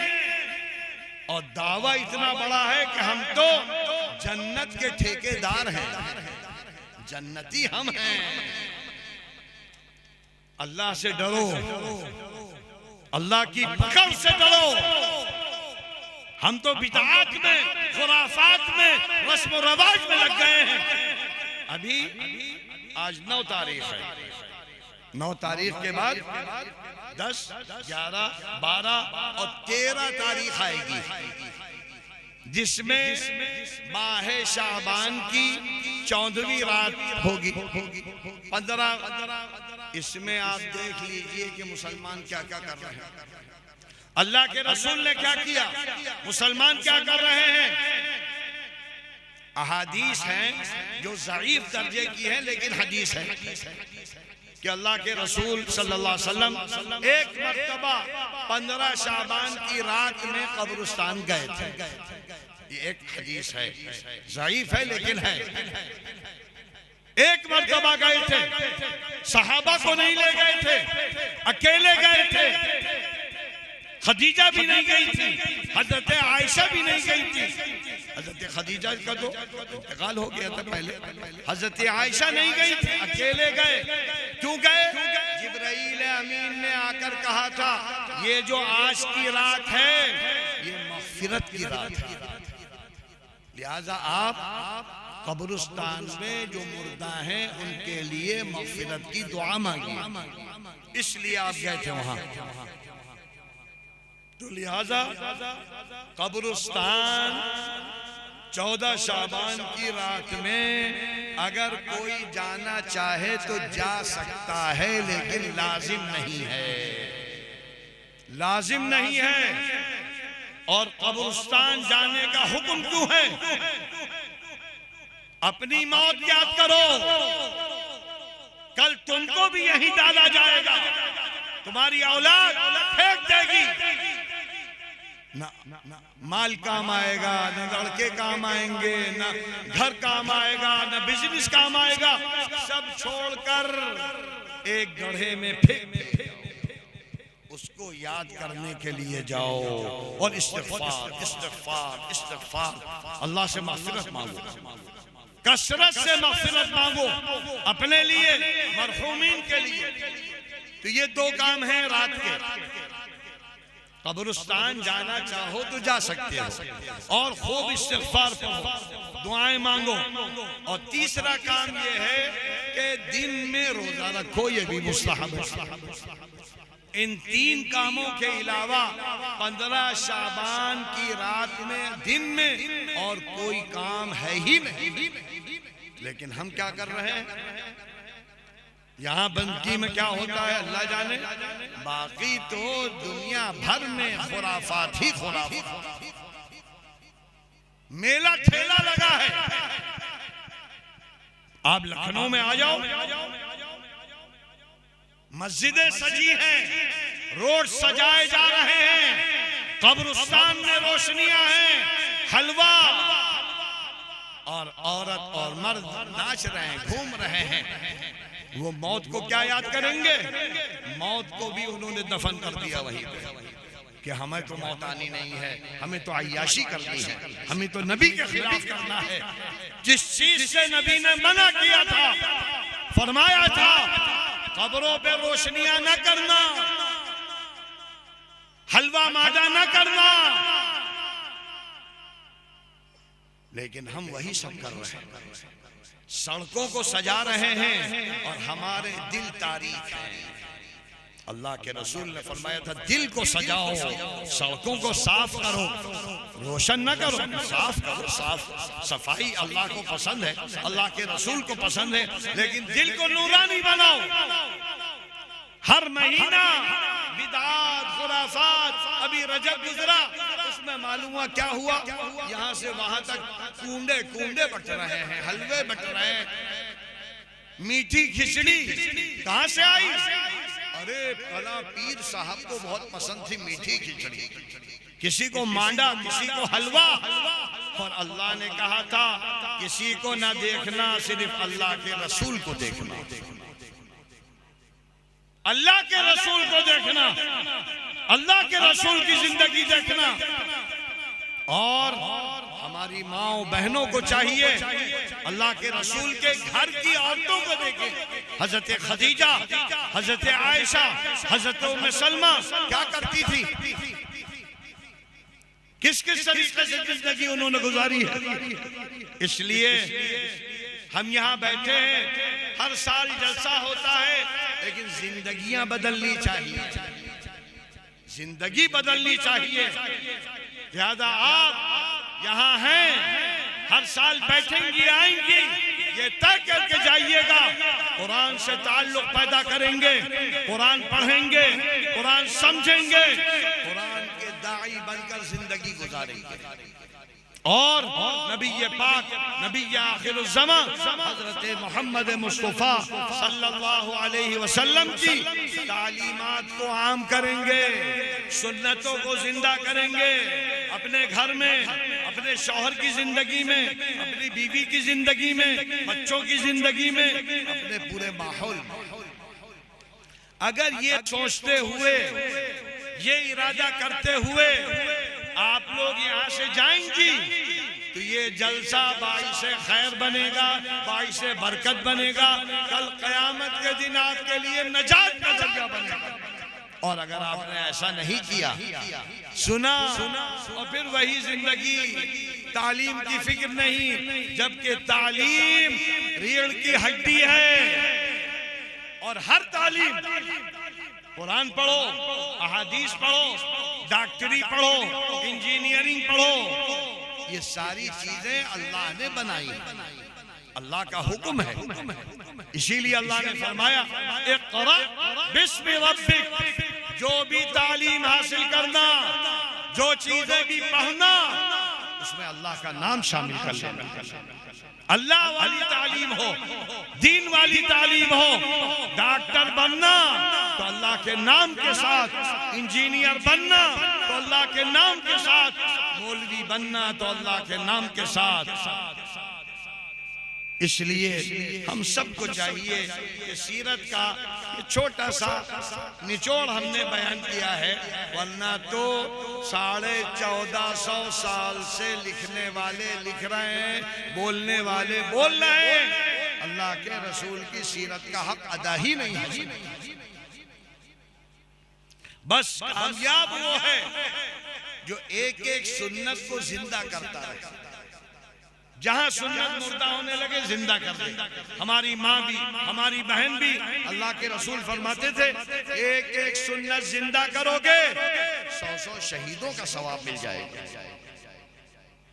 और दावा इतना बड़ा है कि हम तो जन्नत के ठेकेदार हैं, जन्नती हम हैं। अल्लाह से डरो, अल्लाह की पकड़ से डरो। हम तो बिदअत में, खुराफात में, रस्म व रवाज में लग गए हैं। अभी आज 9 तारीख है, 9 तारीख के बाद 10, 11, 12 और 13 तारीख आएगी, जिसमें माह शाबान की 14वीं रात होगी, 15। इसमें आप देख लीजिए कि मुसलमान क्या क्या कर रहे हैं। अल्लाह के रसूल ने क्या किया, मुसलमान क्या कर रहे हैं। अहादीस हैं जो ज़ईफ दर्जे की हैं, लेकिन हदीस है कि अल्लाह के रसूल सल्लल्लाहु अलैहि वसल्लम एक मर्तबा 15 शाबान की रात में कब्रिस्तान गए थे। ये एक हदीस है, ज़ईफ है लेकिन है। एक मर्तबा गए थे, सहाबा को नहीं ले गए थे, अकेले गए थे। खदीजा भी नहीं गई थी, हजरत आयशा भी नहीं गई थी। हजरत खदीजा का तो इंतकाल हो गया था पहले, हजरत आयशा नहीं गई थी, अकेले गए। क्यों गए? जिब्राइल अमीन ने आकर कहा था, ये जो आज की रात है ये मग़फ़िरत की रात है, लिहाजा आप कब्रिस्तान में जो मुर्दा हैं उनके लिए मग़फ़िरत की दुआ मांगिए। इसलिए आप गए थे वहां। तो लिहाजा कब्रिस्तान 14 शाबान की रात में अगर कोई जाना चाहे तो जा सकता है, लेकिन लाजिम नहीं है, लाजिम नहीं है। और कब्रिस्तान जाने का हुक्म क्यों है? अपनी मौत याद करो, कल तुमको भी यहीं डाला जाएगा, तुम्हारी औलाद फेंक देगी। ना माल काम आएगा, न लड़के काम आएंगे, न घर काम आएगा, न बिजनेस काम आएगा। सब छोड़कर एक गड्ढे में फेंक, उसको याद करने के लिए जाओ और इस्तिग़फ़ार, इस्तिग़फ़ार, इस्तिग़फ़ार, अल्लाह से मग़फ़िरत मांगो, कसरत से मग़फ़िरत मांगो, अपने लिए, मरहूमीन के लिए। तो ये 2 काम हैं रात के। कब्रिस्तान जाना चाहो तो जा सकते हो और खूब इस्तिग़फ़ार पढ़ो, दुआएं मांगो। और तीसरा काम ये है कि दिन में रोजा रखो, ये भी मुस्तहब है। इन 3 कामों के अलावा 15 शाबान की रात में दिन में और कोई काम है ही नहीं। लेकिन हम क्या कर रहे हैं? यहाँ बंदगी में क्या होता है अल्लाह जाने, बाकी तो दुनिया भर में खुराफात ही खुराफात। मेला ठेला लगा है। आप लखनऊ में आ जाओ, मस्जिदें सजी हैं, रोड सजाए जा रहे हैं, कब्रिस्तान में रोशनियां हैं, हलवा, और औरत और मर्द नाच रहे हैं, घूम रहे हैं। वो मौत को क्या याद करेंगे? मौत को भी उन्होंने दफन कर दिया वहीं पे कि हमें तो मौत आनी नहीं है, हमें तो अय्याशी करनी है, हमें तो नबी के खिलाफ करना है। जिस चीज से नबी ने मना किया था, फरमाया था कब्रों पे रोशनियां न करना, हलवा मादा न करना, लेकिन हम वही सब कर रहे हैं। सड़कों को सजा रहे हैं और हमारे दिल तारीख हैं। अल्लाह के रसूल ने फरमाया था दिल को सजाओ, सड़कों को साफ करो, रोशन न करो, साफ करो। सफाई अल्लाह को पसंद है, अल्लाह के रसूल को पसंद है, लेकिन दिल को नूरानी बनाओ। हर महीना बिदात खुराफात, अभी रजब गुजरा उसमें मालूम हुआ क्या हुआ, यहाँ से वहां तक कूंडे कूंडे बट रहे हैं, हलवे बट रहे हैं, मीठी खिचड़ी कहां से आई? अरे फला पीर साहब को बहुत पसंद थी मीठी खिचड़ी, किसी को मांडा, किसी को हलवा। और अल्लाह ने कहा था किसी को ना देखना, सिर्फ अल्लाह के रसूल को देखना, अल्लाह के रसूल को देखना, अल्लाह के रसूल की जिंदगी देखना। और हमारी माओ बहनों को चाहिए अल्लाह के रसूल के घर की औरतों को देखे। हजरत खदीजा, हजरत आयशा, हजरत उम्मे सलमा क्या करती थी, किस किस तरीके से जिंदगी उन्होंने गुजारी है। इसलिए हम यहाँ बैठे हैं, हर साल जलसा होता है, लेकिन जिंदगियां बदलनी चाहिए, जिंदगी बदलनी चाहिए। लिहाजा आप यहाँ हैं, हर साल बैठेंगी आएंगी, ये तय करके जाइएगा कुरान से ताल्लुक पैदा करेंगे, कुरान पढ़ेंगे, कुरान समझेंगे, कुरान के दाई बनकर जिंदगी गुजारेंगे। और नबी पाक, नबी आखिरुज़्ज़मा हज़रत मोहम्मद मुस्तफ़ा सल्लल्लाहु अलैहि वसल्लम की तालीमात को आम करेंगे, सुन्नतों को जिंदा करेंगे अपने घर में, अपने शौहर की जिंदगी में, अपनी बीवी की जिंदगी में, बच्चों की जिंदगी में, अपने पूरे माहौल में। अगर ये सोचते हुए, ये इरादा करते हुए आप लोग यहाँ से जाएंगी तो ये जलसा बाइसे खैर बनेगा, बाइसे बरकत बनेगा, कल क़यामत के दिन आपके लिए नजात का जरिया बनेगा। और अगर आपने ऐसा नहीं किया, सुना और फिर वही जिंदगी, तालीम की फिक्र नहीं, जबकि तालीम रीढ़ की हड्डी है। और हर तालीम, कुरान पढ़ो, अहादीस पढ़ो, डॉक्टरी पढ़ो, इंजीनियरिंग पढ़ो, ये सारी चीजें अल्लाह ने बनाई, अल्लाह का हुक्म है। इसीलिए अल्लाह ने फरमाया इक़रा बिस्मि रब्बिक, जो भी तालीम हासिल करना, जो चीजें भी पढ़ना, उसमें अल्लाह का नाम शामिल कर लेना। अल्लाह वाली तालीम हो, दीन वाली तालीम हो, डॉक्टर बनना तो अल्लाह के नाम के साथ, इंजीनियर बनना तो अल्लाह के नाम के साथ, मौलवी बनना तो अल्लाह के नाम के साथ। इसलिए हम सबको चाहिए कि सीरत का ये छोटा सा निचोड़ हमने बयान किया है, वरना तो 1450 साल से लिखने वाले लिख रहे हैं, बोलने वाले बोल रहे हैं, अल्लाह के रसूल की सीरत का हक अदा ही नहीं है। बस कामयाब वो है जो एक एक सुन्नत को जिंदा करता है। जहां सुन्नत मुर्दा होने लगे जिंदा कर दे। हमारी माँ भी, हमारी बहन भी, अल्लाह के रसूल फरमाते थे एक एक सुन्नत जिंदा करोगे 100 शहीदों का सवाब मिल जाएगा।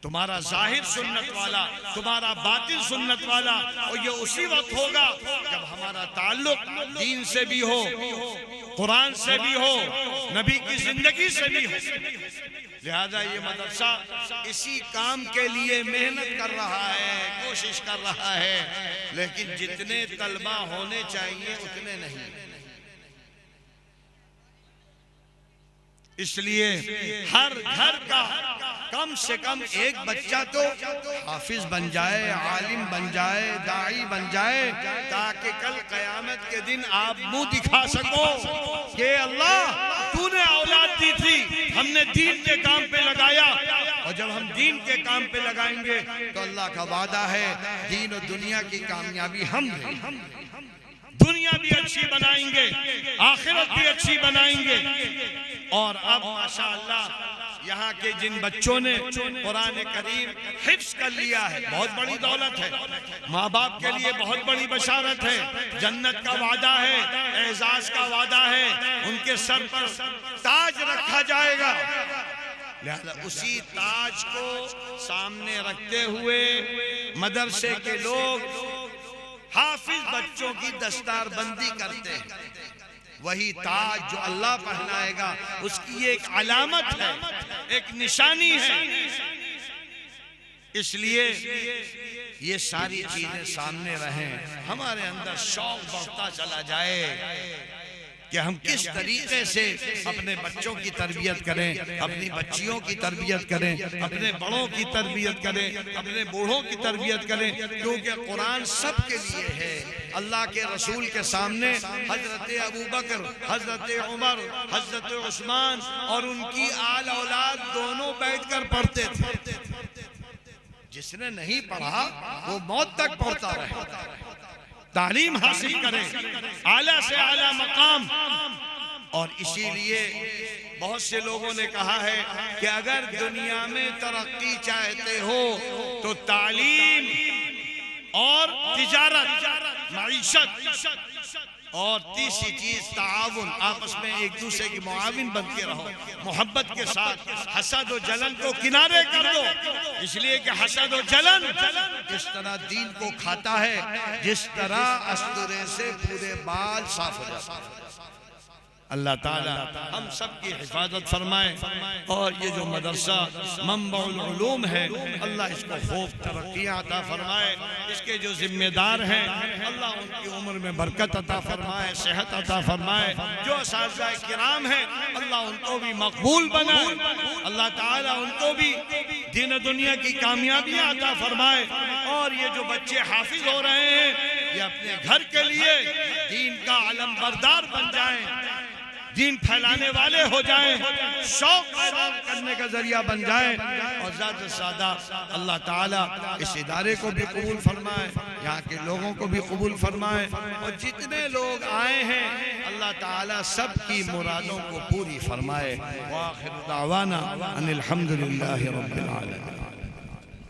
तुम्हारा जाहिर सुन्नत वाला, तुम्हारा बातिन सुन्नत वाला, और ये उसी वक्त होगा जब हमारा ताल्लुक दीन से भी हो, कुरान से भी हो, नबी की जिंदगी से भी हो। लिहाजा ये मदरसा इसी काम के लिए मेहनत कर रहा है, कोशिश कर रहा है, लेकिन जितने तलबा होने चाहिए उतने नहीं। इसलिए हर घर का कम से कम एक बच्चा तो हाफिज बन जाए, आलिम बन जाए, दाई बन जाए, ताकि कल क़यामत के दिन आप मुंह दिखा सको कि अल्लाह तूने औलाद दी थी, हमने दीन के काम पे लगाया, और जब हम दीन के काम पे लगाएंगे तो अल्लाह का वादा है दीन और दुनिया की कामयाबी हम देंगे, दुनिया भी अच्छी बनाएंगे, आखिरत भी अच्छी बनाएंगे। और अब माशाअल्लाह यहाँ के जिन बच्चों ने कुरान करीम हिफ्ज कर लिया है, बहुत बड़ी दौलत है, माँ बाप के लिए बहुत बड़ी बशारत है, जन्नत का वादा है, एजाज का वादा है, उनके सर पर ताज रखा जाएगा। लिहाजा उसी ताज को सामने रखते हुए मदरसे के लोग हाफिज बच्चों की दस्तारबंदी करते हैं। वही ताज जो अल्लाह पहनाएगा उसकी एक अलामत है, एक निशानी है। इसलिए ये सारी चीजें सामने रहें, हमारे अंदर शौक बढ़ता चला जाए कि हम किस तरीके से अपने बच्चों की तरबियत करें, अपनी बच्चियों की तरबियत करें, अपने बड़ों की तरबियत करें, अपने बूढ़ों की तरबियत करें, क्योंकि कुरान सबके लिए है। अल्लाह के रसूल के सामने हजरत अबू बकर, हजरत उमर, हजरत उस्मान और उनकी आल औलाद दोनों बैठकर पढ़ते थे। जिसने नहीं पढ़ा वो मौत तक पढ़ता रहे, तालीम हासिल करें, आला से आला मकाम। और इसीलिए बहुत से लोगों ने कहा है कि अगर दुनिया में तरक्की चाहते हो तो तालीम और तिजारत, माइशत, और तीसरी चीज ताउन, आपस में एक दूसरे की मुआविन बन के रहो, मोहब्बत के साथ। हसद और जलन को किनारे कर दो, इसलिए कि हसद और जलन इस तरह दीन को खाता है जिस तरह अस्तूरे से पूरे बाल साफ हो जाते हैं। अल्लाह ताला हम सब की हिफाजत फरमाए। और ये जो मदरसा मंबउल उलूम है, अल्लाह इसको खूब तरक्कियाँ अता फरमाए। इसके जो जिम्मेदार हैं, अल्लाह उनकी उम्र में बरकत अता फरमाए, सेहत अता फरमाए। जो असातिज़ा किराम हैं, अल्लाह उनको भी मकबूल बनाए, अल्लाह ताला उनको भी दीन दुनिया की कामयाबियाँ अता फरमाए। और ये जो बच्चे हाफिज हो रहे हैं, ये अपने घर के लिए दीन का अलमबरदार बन जाएं, दीन फैलाने वाले हो जाएं, शौक पैदा करने का जरिया बन जाएं। और ज़्यादा से ज़्यादा अल्लाह ताला इस इदारे को भी कबूल फरमाए, यहाँ के लोगों को भी कबूल फरमाए। और जितने लोग आए हैं, अल्लाह ताला सब की मुरादों को पूरी फरमाए। व आखिर दावाना अनिल हम्दुलिल्लाहि रब्बिल आलमीन।